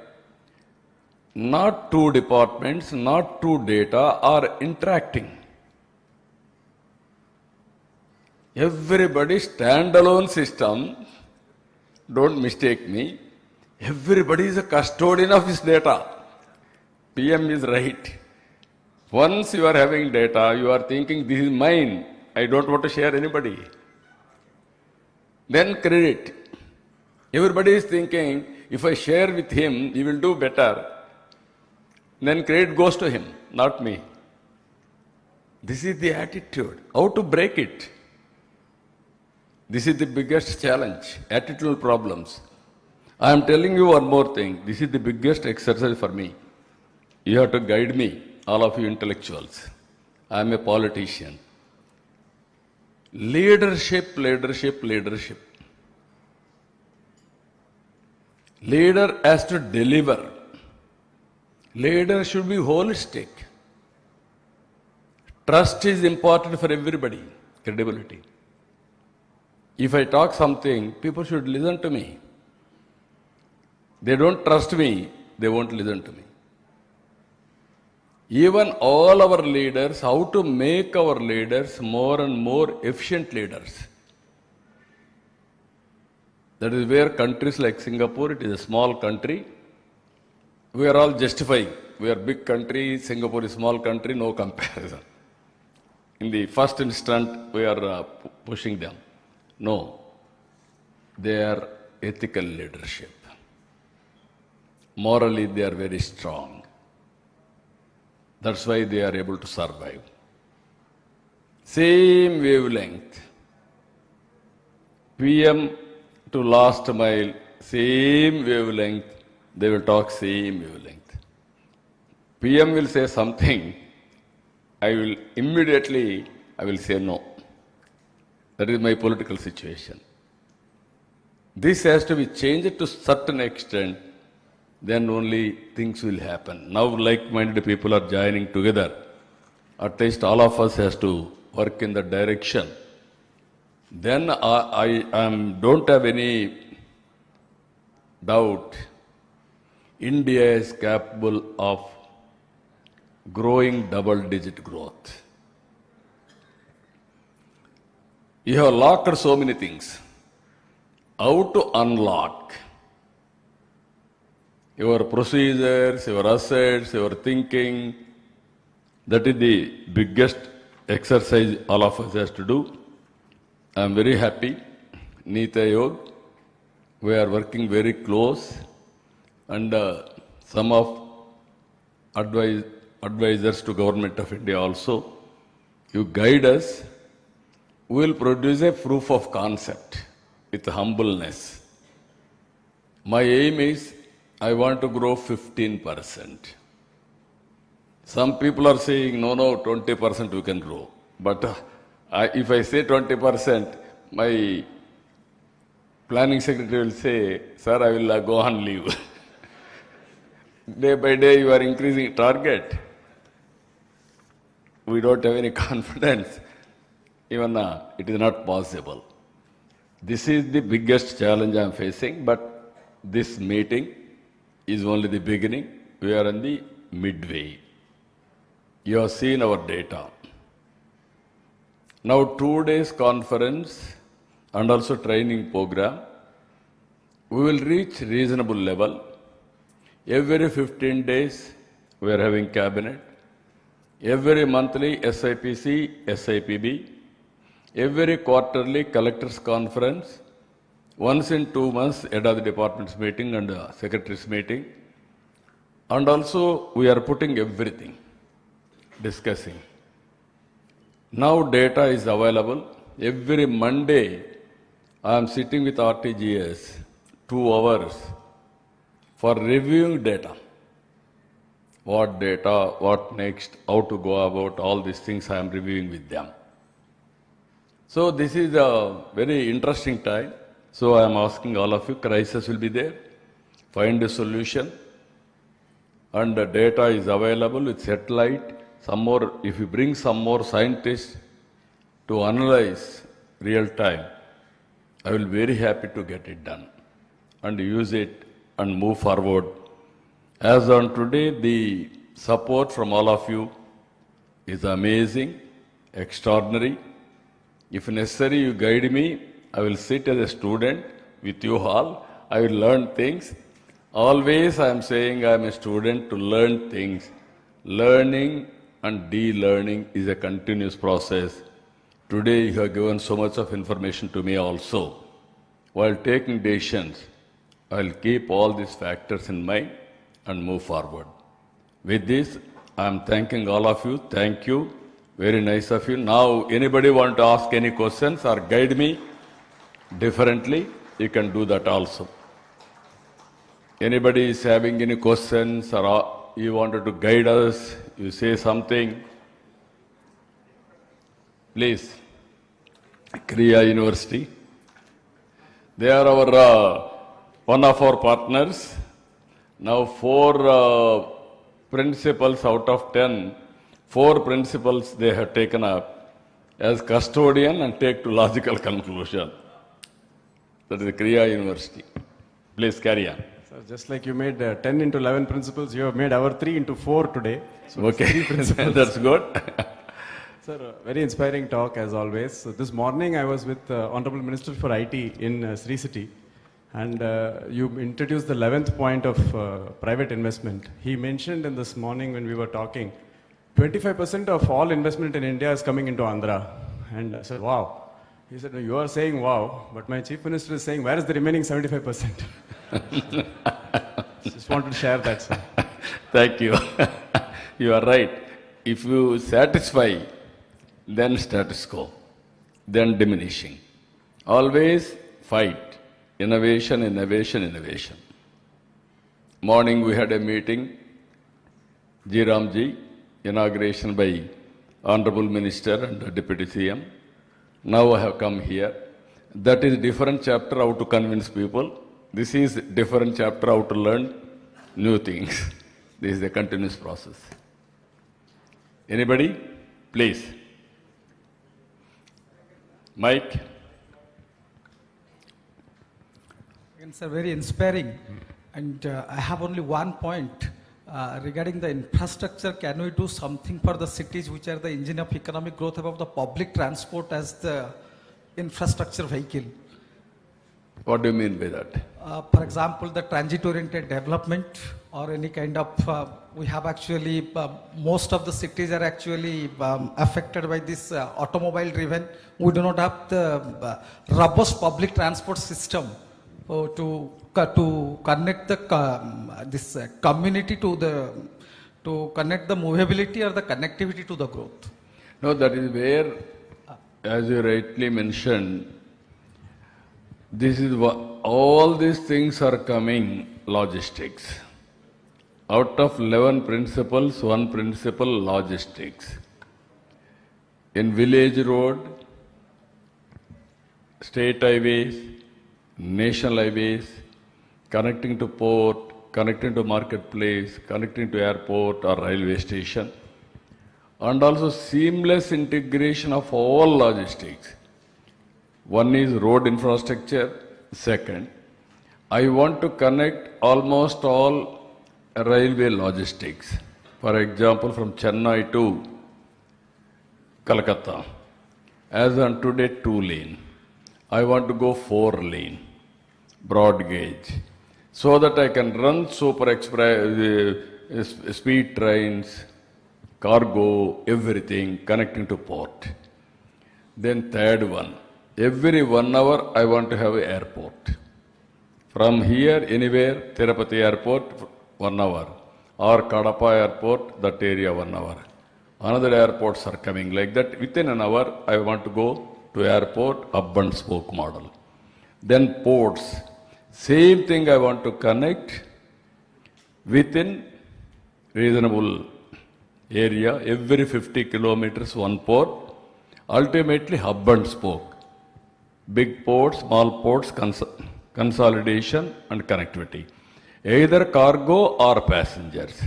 not two departments, not two data are interacting. Everybody standalone system, don't mistake me, everybody is a custodian of his data. PM is right. Once you are having data, you are thinking, this is mine, I don't want to share anybody. Then credit. Everybody is thinking, if I share with him, he will do better. Then credit goes to him, not me. This is the attitude. How to break it? This is the biggest challenge, attitudinal problems. I am telling you one more thing. This is the biggest exercise for me. You have to guide me, all of you intellectuals. I am a politician. Leadership, leadership, leadership. Leader has to deliver. Leader should be holistic. Trust is important for everybody. Credibility. If I talk something, people should listen to me. They don't trust me, they won't listen to me. Even all our leaders, how to make our leaders more and more efficient leaders. That is where countries like Singapore, it is a small country. We are all justifying. We are big country, Singapore is small country, no comparison. In the first instant, we are pushing them. No, they are ethical leadership. Morally, they are very strong. That's why they are able to survive. Same wavelength. PM to last mile, same wavelength. They will talk same wavelength. PM will say something, I will say no. That is my political situation. This has to be changed to certain extent, then only things will happen. Now like-minded people are joining together. At least all of us has to work in that direction. Then I don't have any doubt India is capable of growing double-digit growth. You have locked so many things. How to unlock your procedures, your assets, your thinking? That is the biggest exercise all of us has to do. I am very happy. Niti Aayog, we are working very close, and some of advisors to Government of India also. You guide us. We will produce a proof of concept with humbleness. My aim is I want to grow 15%. Some people are saying, no, 20% we can grow. But if I say 20%, my planning secretary will say, sir, I will go on leave. Day by day you are increasing target. We don't have any confidence. Even it is not possible. This is the biggest challenge I am facing, but this meeting is only the beginning. We are in the midway. You have seen our data. Now 2 days conference and also training program, we will reach reasonable level. Every 15 days we are having cabinet. Every monthly SIPC, SIPB. Every quarterly collectors conference, once in 2 months head of the department's meeting and secretary's meeting. And also we are putting everything, discussing. Now data is available. Every Monday I am sitting with RTGS 2 hours for reviewing data. What data, what next, how to go about, all these things I am reviewing with them. So this is a very interesting time. So I am asking all of you, crisis will be there, find a solution, and the data is available with satellite. Some more, if you bring some more scientists to analyze real time, I will be very happy to get it done and use it and move forward. As on today, the support from all of you is amazing, extraordinary. If necessary, you guide me. I will sit as a student with you all. I will learn things. Always I am saying I am a student to learn things. Learning and de-learning is a continuous process. Today you have given so much of information to me also. While taking decisions, I will keep all these factors in mind and move forward. With this, I am thanking all of you. Thank you. Very nice of you. Now, anybody want to ask any questions or guide me differently? You can do that also. Anybody is having any questions or you wanted to guide us, you say something, please. Kriya University. They are our one of our partners. Now 4 principals out of 10, 4 principals they have taken up as custodian and take to logical conclusion. That is the Kriya University. Please carry on. So just like you made 10 into 11 principles, you have made our 3 into 4 today. So okay, that's good. Sir, very inspiring talk as always. So this morning I was with Honorable Minister for IT in Sri City, and you introduced the 11th point of private investment. He mentioned in this morning when we were talking, 25% of all investment in India is coming into Andhra. And I said, wow. He said, no, you are saying wow, but my Chief Minister is saying, where is the remaining 75%? Just wanted to share that, sir. Thank you. You are right. If you satisfy, then status quo, then diminishing. Always fight. Innovation, innovation, innovation. Morning we had a meeting, G. Ramji, inauguration by Honorable Minister and Deputy CM. Now I have come here. That is different chapter how to convince people. This is different chapter how to learn new things. This is a continuous process. Anybody? Please. Mike? It's very inspiring. And I have only one point regarding the infrastructure. Can we do something for the cities which are the engine of economic growth above the public transport as the infrastructure vehicle? What do you mean by that? For example, the transit-oriented development or any kind of, we have actually, most of the cities are actually affected by this automobile-driven. We do not have the robust public transport system to connect the this community to connect the movability or the connectivity to the growth. No, that is where, as you rightly mentioned, this is what, all these things are coming logistics. Out of 11 principles, one principle logistics. In village road, state highways, national highways, connecting to port, connecting to marketplace, connecting to airport or railway station, and also seamless integration of all logistics. One is road infrastructure. Second, I want to connect almost all railway logistics. For example, from Chennai to Calcutta. As on today, 2-lane. I want to go 4-lane, broad gauge, so that I can run super express, speed trains, cargo, everything connecting to port. Then third one, every 1 hour I want to have an airport. From here, anywhere, Tirupati airport, 1 hour. Or Kadapa airport, that area 1 hour. Another airports are coming like that. Within an hour, I want to go to airport, hub and spoke model. Then ports, same thing I want to connect within reasonable area, every 50 kilometers, one port. Ultimately, hub and spoke. Big ports, small ports, consolidation and connectivity. Either cargo or passengers.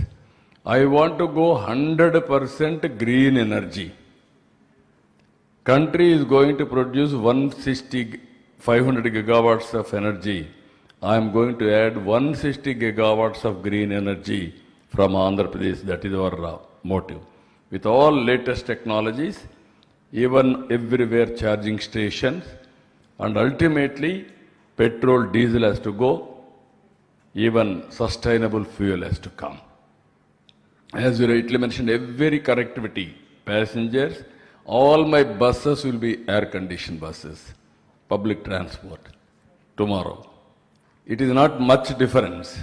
I want to go 100% green energy. Country is going to produce 500 gigawatts of energy. I am going to add 160 gigawatts of green energy from Andhra Pradesh. That is our motive. With all latest technologies, even everywhere charging stations, and ultimately petrol, diesel has to go, even sustainable fuel has to come. As you rightly mentioned, every connectivity, passengers, all my buses will be air-conditioned buses, public transport, tomorrow. It is not much difference,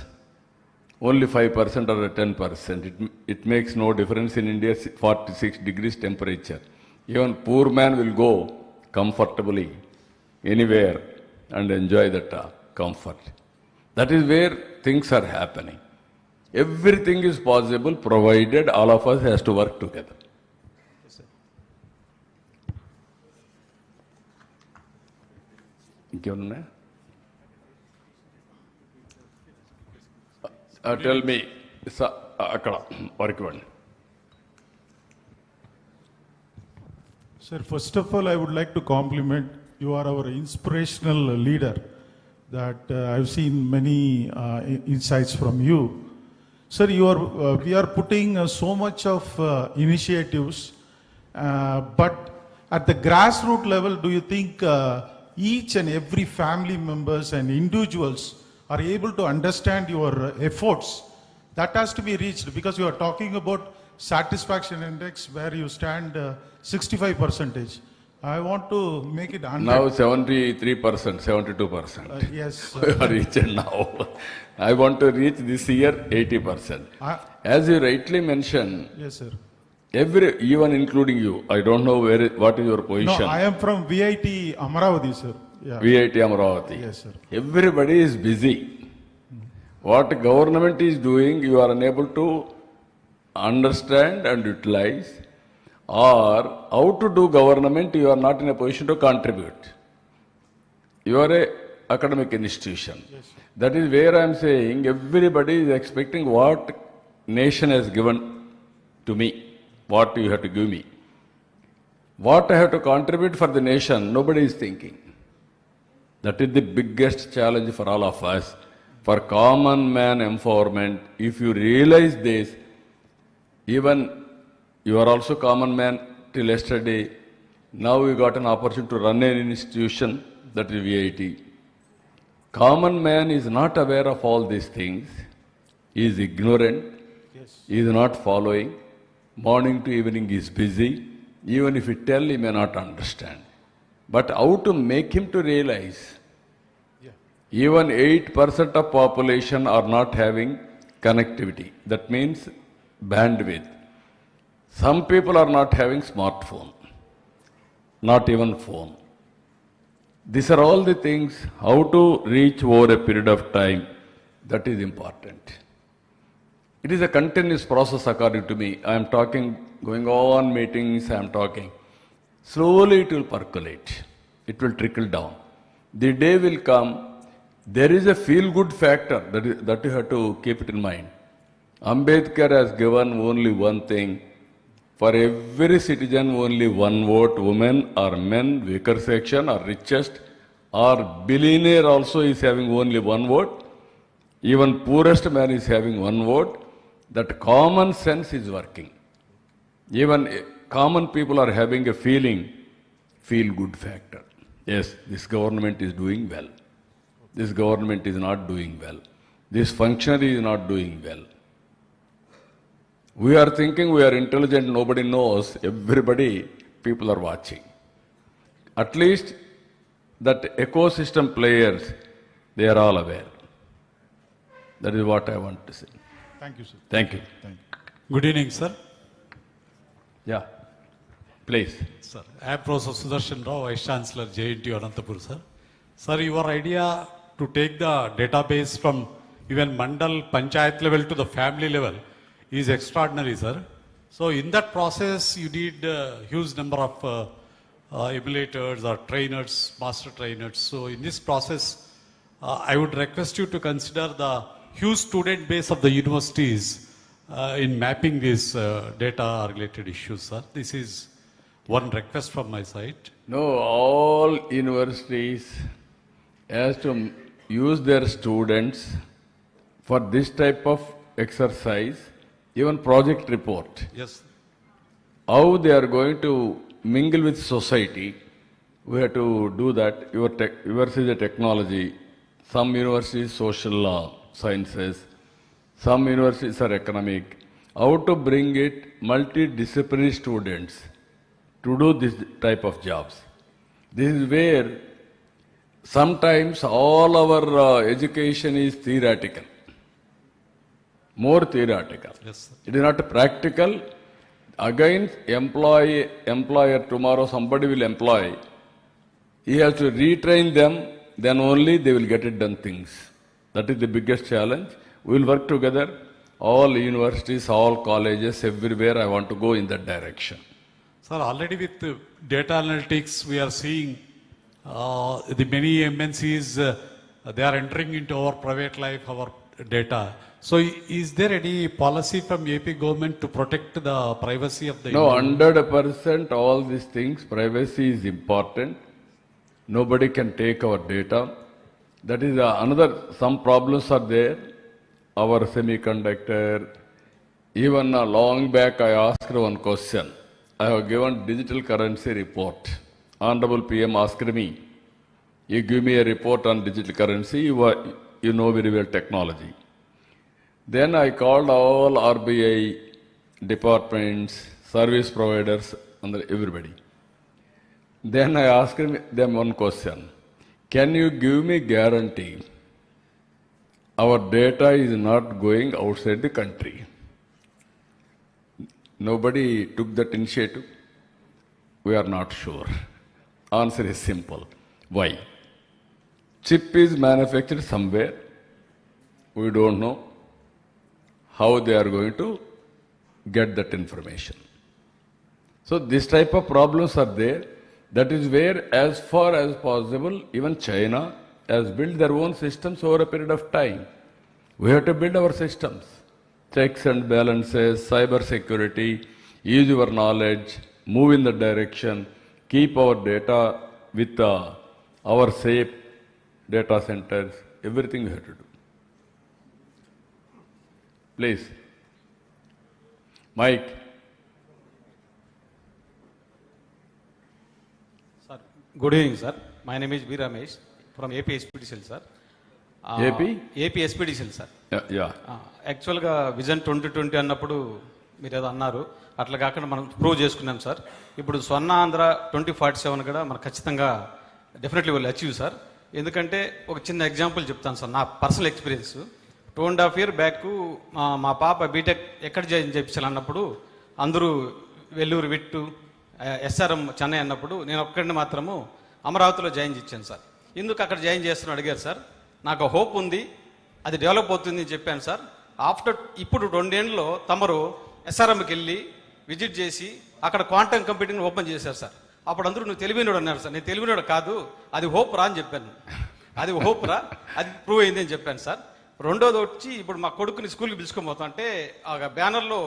only 5% or 10%. It makes no difference in India, 46 degrees temperature. Even poor man will go comfortably anywhere and enjoy that comfort. That is where things are happening. Everything is possible provided all of us has to work together. Tell me, Sir, first of all, I would like to compliment you are our inspirational leader. That I've seen many insights from you. Sir, we are putting so much of initiatives, but at the grassroots level, do you think each and every family members and individuals are able to understand your efforts? That has to be reached, because you are talking about satisfaction index where you stand 65%. I want to make it 100. Now 73%, 72%. Yes. We are reaching now. I want to reach this year 80%. As you rightly mentioned, yes, sir. Even including you, I don't know what is your position. No, I am from VIT Amaravati, sir. Yeah. VIT Amaravati. Yes, sir. Everybody is busy. What government is doing, you are unable to understand and utilize. or how to do government, you are not in a position to contribute. You are a academic institution. Yes, that is where I am saying everybody is expecting what nation has given to me, what you have to give me. What I have to contribute for the nation, nobody is thinking. That is the biggest challenge for all of us. For common man empowerment, if you realize this, even you are also common man till yesterday, now you got an opportunity to run an institution, that is VIT. Common man is not aware of all these things. He is ignorant. Yes. He is not following. Morning to evening he is busy. Even if you tell, he may not understand. But how to make him to realize? Yeah. Even 8% of population are not having connectivity. That means bandwidth. Some people are not having smartphone. Not even phone. These are all the things, how to reach over a period of time, that is important. It is a continuous process according to me. I am talking, going on meetings, I am talking. Slowly it will percolate. It will trickle down. The day will come, there is a feel-good factor that you have to keep it in mind. Ambedkar has given only one thing. For every citizen, only one vote, women or men, weaker section or richest, or billionaire also is having only one vote. Even poorest man is having one vote. That common sense is working. Even common people are having a feel-good factor. Yes, this government is doing well. This government is not doing well. This functionary is not doing well. We are thinking we are intelligent, nobody knows, everybody, people are watching. At least that ecosystem players, they are all aware. That is what I want to say. Thank you, sir. Thank you. Thank you. Good evening, sir. Yeah, please. Sir, I am Professor Sudarshan Rao, Vice Chancellor, JNTU Anantapur, sir. Sir, your idea to take the database from even Mandal, Panchayat level to the family level is extraordinary, sir. So in that process, you need a huge number of emulators or trainers, master trainers. So in this process, I would request you to consider the huge student base of the universities in mapping these data related issues, sir. This is one request from my side. No, all universities has to use their students for this type of exercise. Even project report. Yes. How they are going to mingle with society, we have to do that. Yours is a technology. Some universities social sciences. Some universities are economic. How to bring it multidisciplinary students to do this type of jobs. This is where sometimes all our education is theoretical. More theoretical. Yes, sir. It is not practical. Again, employer, tomorrow somebody will employ. He has to retrain them, then only they will get it done things. That is the biggest challenge. We will work together. All universities, all colleges, everywhere I want to go in that direction. Sir, already with data analytics, we are seeing the many MNCs, they are entering into our private life, our data. So is there any policy from AP government to protect the privacy of the... No, 100% all these things, privacy is important. Nobody can take our data. That is some problems are there. Our semiconductor, even long back I asked one question. I have given digital currency report. Hon'ble PM asked me, you give me a report on digital currency, you know very well technology. Then I called all RBI departments, service providers, and everybody. Then I asked them one question. Can you give me guarantee our data is not going outside the country? Nobody took that initiative. We are not sure. Answer is simple. Why? Chip is manufactured somewhere. We don't know how they are going to get that information. So this type of problems are there. That is where, as far as possible, even China has built their own systems over a period of time. We have to build our systems. Checks and balances, cyber security, use your knowledge, move in the direction, keep our data with our safe data centers, everything we have to do. Please. Mike. Sir, good evening, sir. My name is V. Ramesh from AP Expedition, sir. AP? AP Expedition, sir. Yeah. యాక్చువల్గా vision 2020 అన్నప్పుడు మీరు ఏదో అన్నారు, అట్లా కాకుండా మనం prove చేసుకున్నాం sir. ఇప్పుడు స్వర్ణ ఆంధ్ర 2047 కూడా మనకు ఖచ్చితంగా డెఫినెట్లీ విల్ అచీవ్ సార్. ఎందుకంటే ఒక చిన్న ఎగ్జాంపుల్ చెప్తాను సార్, నా పర్సనల్ ఎక్స్పీరియన్స్. 2.5 years బ్యాక్ మా పాప బీటెక్ ఎక్కడ జాయిన్ చేయించాలన్నప్పుడు అందరూ వెల్లూరు విట్టు ఎస్ఆర్ఎం చెన్నై అన్నప్పుడు నేను ఒక్కడిని మాత్రము అమరావతిలో జాయిన్ చేయించాను సార్. ఎందుకు అక్కడ జాయిన్ చేస్తున్నా అడిగారు సార్. నాకు హోప్ ఉంది, అది డెవలప్ అవుతుంది అని చెప్పాను సార్. ఇప్పుడు 2 ఏళ్ళలో తమరు ఎస్ఆర్ఎంకి వెళ్ళి విజిట్ చేసి అక్కడ క్వాంటమ్ కంప్యూటింగ్ ఓపెన్ చేశారు సార్. అప్పుడు అందరూ నువ్వు తెలివినోడు అన్నారు సార్. నేను తెలివినోడు కాదు, అది హోప్ రా అని చెప్పాను. అది హోప్ రా, అది ప్రూవ్ అయింది అని చెప్పాను సార్. రెండోది వచ్చి ఇప్పుడు మా కొడుకుని స్కూల్కి పిలుచుకొని పోతాం అంటే ఆ బ్యానర్లో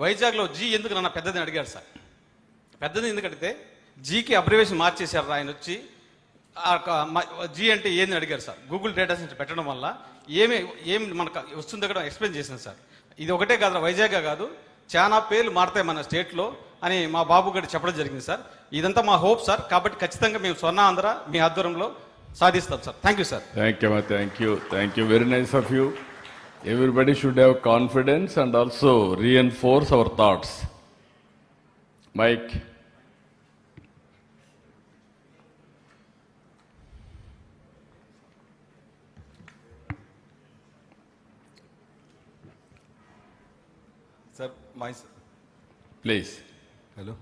వైజాగ్లో జీ ఎందుకు నన్ను పెద్దదని అడిగాడు సార్. పెద్దది ఎందుకంటే జీకి అబ్రివేషన్ మార్చేశారు ఆయన వచ్చి. జీ అంటే ఏంది అడిగారు సార్. గూగుల్ డేటా సెంటర్ పెట్టడం వల్ల ఏమి మనకు వస్తుందో కూడా ఎక్స్ప్లెయిన్ చేశాను సార్. ఇది ఒకటే కాదు, వైజాగ్ కాదు, చాలా పేర్లు మారుతాయి మన స్టేట్లో అని మా బాబు గారు చెప్పడం జరిగింది సార్. ఇదంతా మా హోప్ సార్. కాబట్టి ఖచ్చితంగా మేము స్వర్ణ ఆంధ్ర మీ ఆధ్వర్యంలో సాధిస్తాం sir. Thank you sir. Thank you. Very nice of you. Everybody should have confidence and also reinforce our thoughts. Mike. Sir, Please. Hello.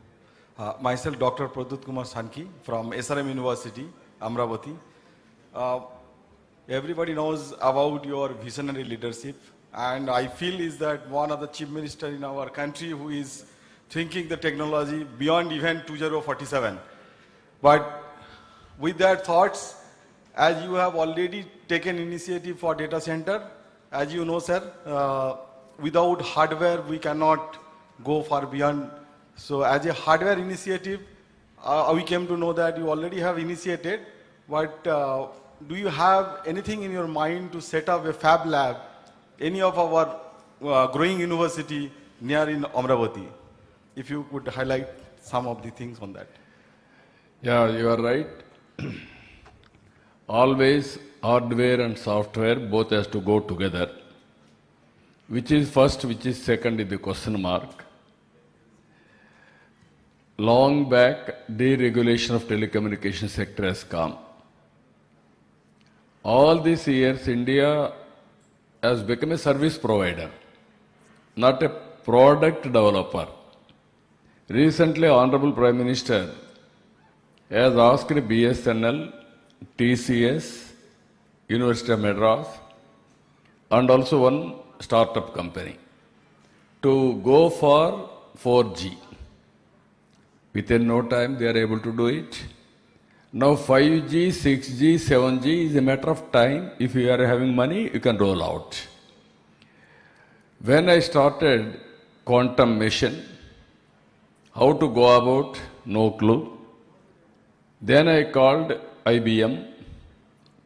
Myself, Dr. Pradut Kumar Sanki from SRM University, Amravati. Everybody knows about your visionary leadership, and I feel is that one of the chief minister in our country who is thinking the technology beyond even 2047. But with that thoughts, as you have already taken initiative for data center, as you know, sir, without hardware we cannot go far beyond. So as a hardware initiative, we came to know that you already have initiated, but do you have anything in your mind to set up a fab lab, any of our growing university near in Amravati? If you could highlight some of the things on that. Yeah, you are right. Always hardware and software both has to go together. Which is first, which is second is the question mark. Long back, deregulation of telecommunication sector has come. All these years, India has become a service provider, not a product developer. Recently, Honorable Prime Minister has asked BSNL, TCS, University of Madras, and also one startup company to go for 4G. Within no time, they are able to do it. Now 5G, 6G, 7G is a matter of time. If you are having money, you can roll out. When I started quantum mission, how to go about, no clue. Then I called IBM,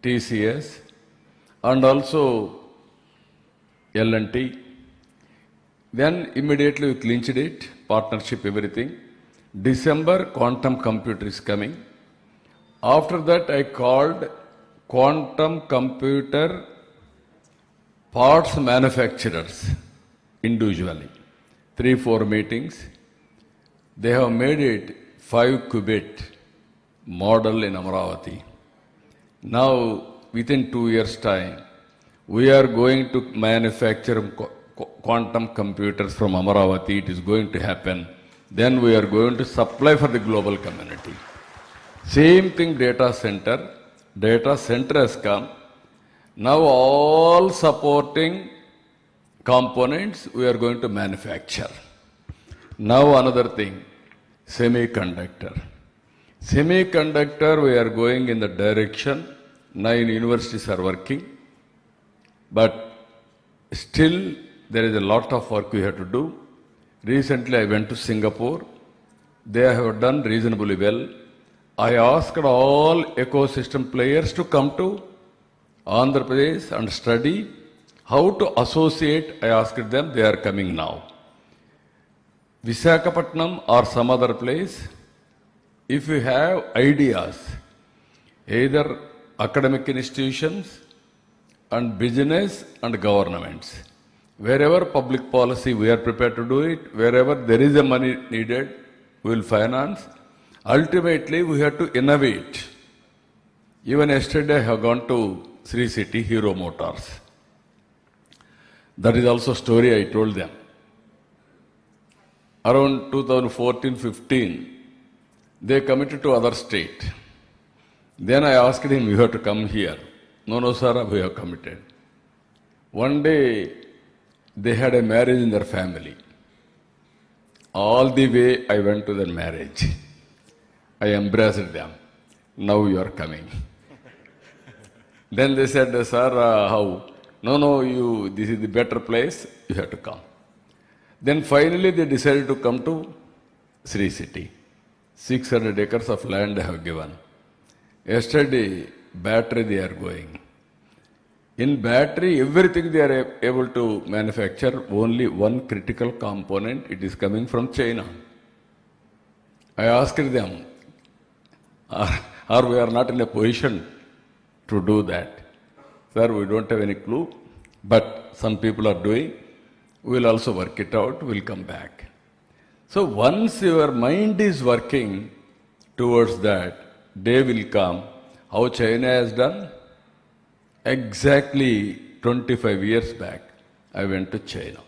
TCS, and also L&T. Then immediately we clinched it, partnership, everything. December, quantum computer is coming. After that, I called quantum computer parts manufacturers individually. 3-4 meetings. They have made it 5-qubit model in Amravati. Now, within 2 years' time, we are going to manufacture quantum computers from Amravati. It is going to happen. Then we are going to supply for the global community. Same thing, data center. Data center has come. Now all supporting components we are going to manufacture. Now another thing, Semiconductor. Semiconductor, we are going in the direction, 9 universities are working, but still there is a lot of work we have to do. Recently I went to Singapore. They have done reasonably well. I asked all ecosystem players to come to Andhra Pradesh and study how to associate. I asked them, they are coming now. Visakhapatnam or some other place, if you have ideas, either academic institutions and business and governments, wherever public policy we are prepared to do it, wherever there is a money needed, we will finance. Ultimately, we have to innovate. Even yesterday, I have gone to Sri City, Hero Motors. That is also a story I told them. Around 2014-15, they committed to other state. Then I asked him, you have to come here. No, sir, we have committed. One day, they had a marriage in their family. All the way I went to their marriage. I embraced them. Now you are coming. Then they said, sir, how? No, this is the better place, you have to come. Then finally they decided to come to Sri City. 600 acres of land they have given. Yesterday, battery they are going. In battery, everything they are able to manufacture, only one critical component, it is coming from China. I asked them, or we are not in a position to do that. Sir, we don't have any clue, but some people are doing. We will also work it out, we will come back. So once your mind is working towards that, day will come. How China has done? Exactly 25 years back, I went to China.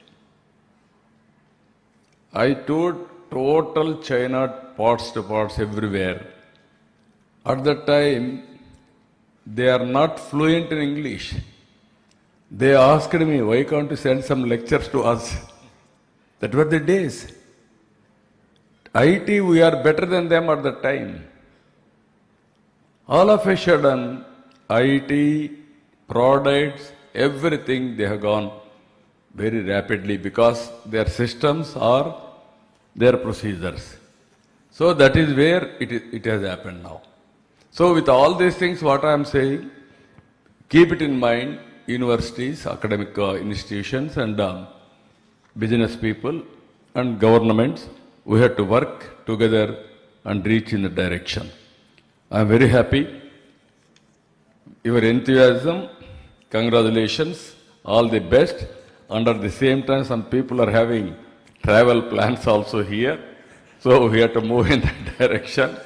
I toured total China, parts to parts, everywhere. At that time, they are not fluent in English. They asked me, why can't you send some lectures to us? That were the days. IT, we are better than them at that time. All of a sudden, IT, products, everything, they have gone very rapidly because their systems are their procedures. So that is where it has happened now. So with all these things, what I am saying, keep it in mind, universities, academic institutions and business people and governments, we have to work together and reach in the direction. I am very happy. Your enthusiasm, congratulations, all the best. And at the same time, some people are having travel plans also here. So we have to move in that direction.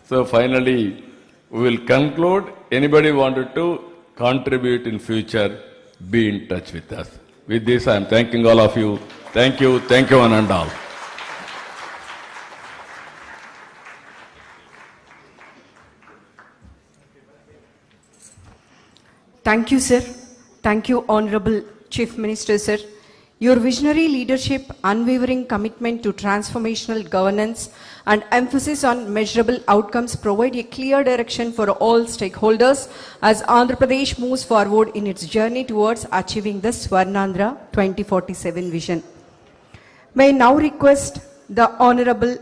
So finally, we will conclude. Anybody wanted to contribute in future, be in touch with us. With this, I am thanking all of you. Thank you one and all. Thank you, sir. Thank you, Honorable Chief Minister, sir. Your visionary leadership, unwavering commitment to transformational governance, and emphasis on measurable outcomes provide a clear direction for all stakeholders as Andhra Pradesh moves forward in its journey towards achieving the Swarna Andhra 2047 vision. May I now request the Honorable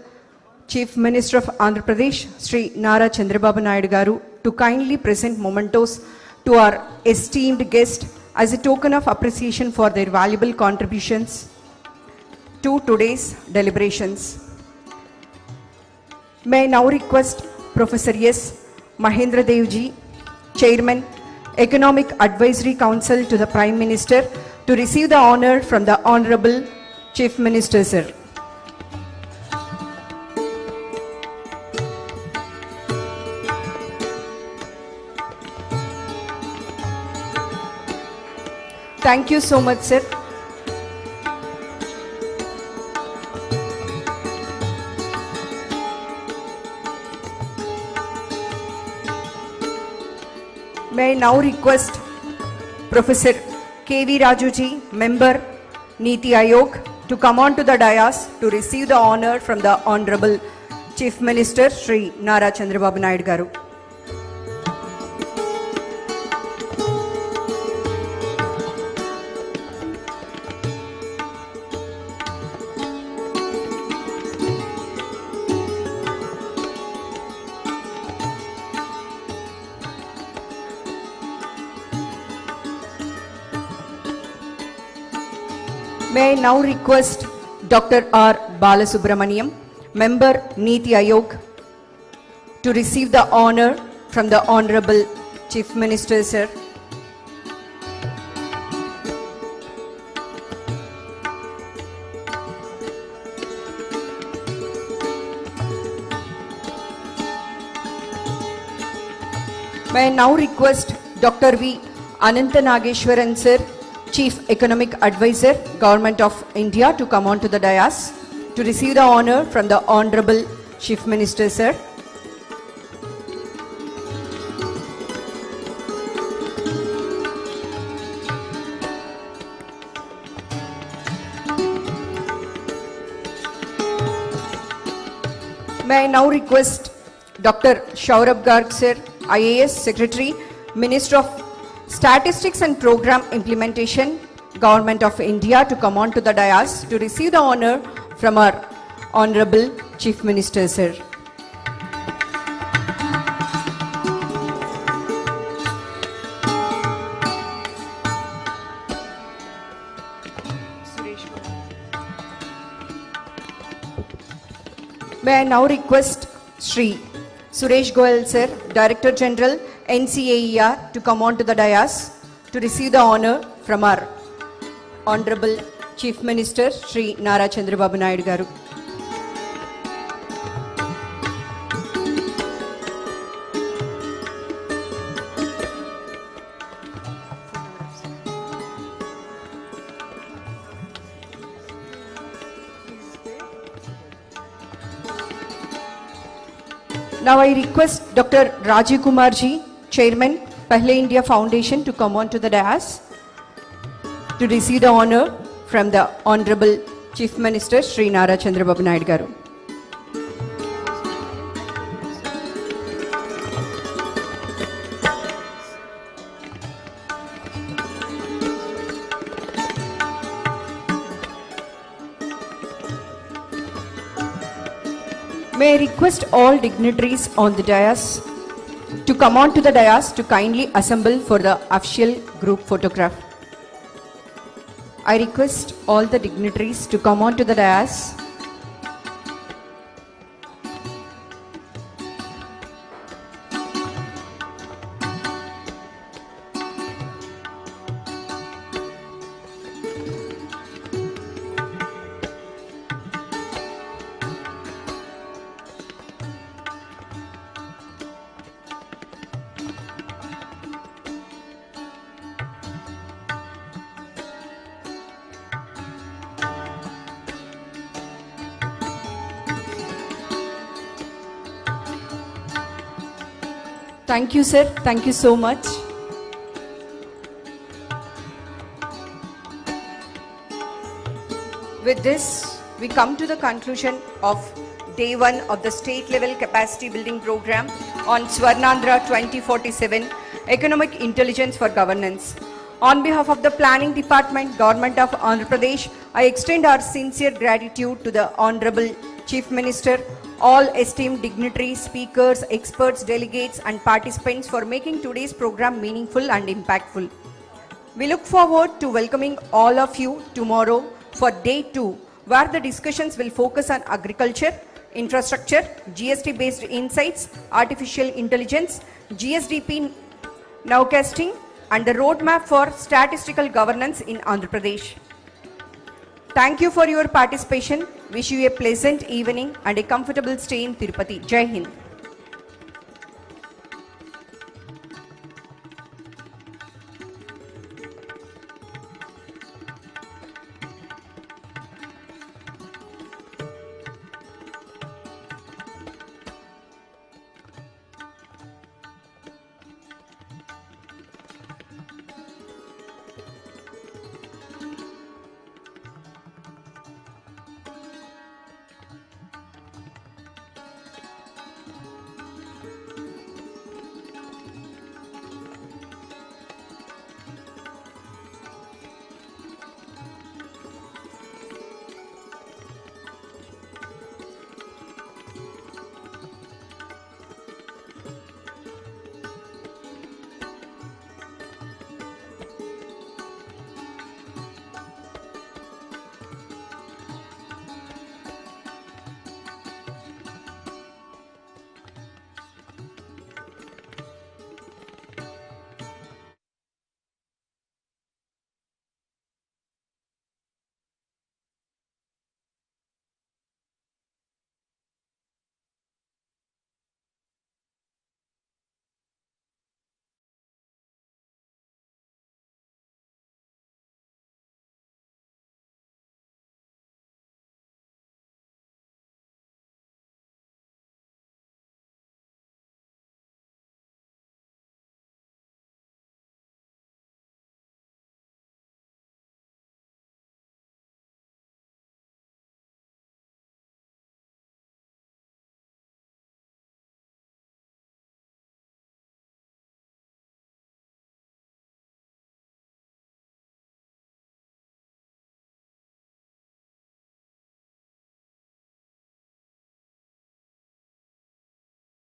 Chief Minister of Andhra Pradesh, Sri Nara Chandrababu Naidu garu, to kindly present mementos to our esteemed guest as a token of appreciation for their valuable contributions to today's deliberations. May I now request Professor S. Mahendra Devji, Chairman, Economic Advisory Council to the Prime Minister, to receive the honor from the Honorable Chief Minister, sir. Thank you so much, sir. May I now request Professor K.V. Rajuji, Member, Niti Ayog, to come on to the dais to receive the honor from the Honorable Chief Minister Shri Nara Chandrababu Naidu garu. May I now request Dr. R. Balasubramaniam, Member Niti Aayog, to receive the honor from the Honorable Chief Minister, sir. May I now request Dr. V. Anantha Nageshwaran, sir, Chief Economic Advisor, Government of India, to come on to the dais to receive the honor from the Honorable Chief Minister, sir. May I now request Dr. Shaurabh Garg, sir, IAS Secretary, Minister of Statistics and Program Implementation, Government of India, to come on to the dais to receive the honor from our Honorable Chief Minister, sir. May I now request Shri Suresh Goyal, sir, Director General, NCAER, to come on to the dais to receive the honor from our Honorable Chief Minister Shri Nara Chandrababu Naidu garu. Now I request Dr. Rajiv Kumar ji, Chairman, Pahle India Foundation, to come on to the dais to receive the honor from the Honorable Chief Minister Shri Nara Chandrababu Naidu garu. May I request all dignitaries on the dais to come on to the dais to kindly assemble for the official group photograph. I request all the dignitaries to come on to the dais. Thank you, sir. Thank you so much. With this, we come to the conclusion of Day 1 of the State Level Capacity Building Program on Swarna Andhra 2047, Economic Intelligence for Governance. On behalf of the Planning Department, Government of Andhra Pradesh, I extend our sincere gratitude to the Honorable Chief Minister, all esteemed dignitaries, speakers, experts, delegates and participants for making today's program meaningful and impactful. We look forward to welcoming all of you tomorrow for Day 2, where the discussions will focus on agriculture, infrastructure, GST-based insights, artificial intelligence, GSDP nowcasting and the roadmap for statistical governance in Andhra Pradesh. Thank you for your participation. Wish you a pleasant evening and a comfortable stay in Tirupati. Jai Hind.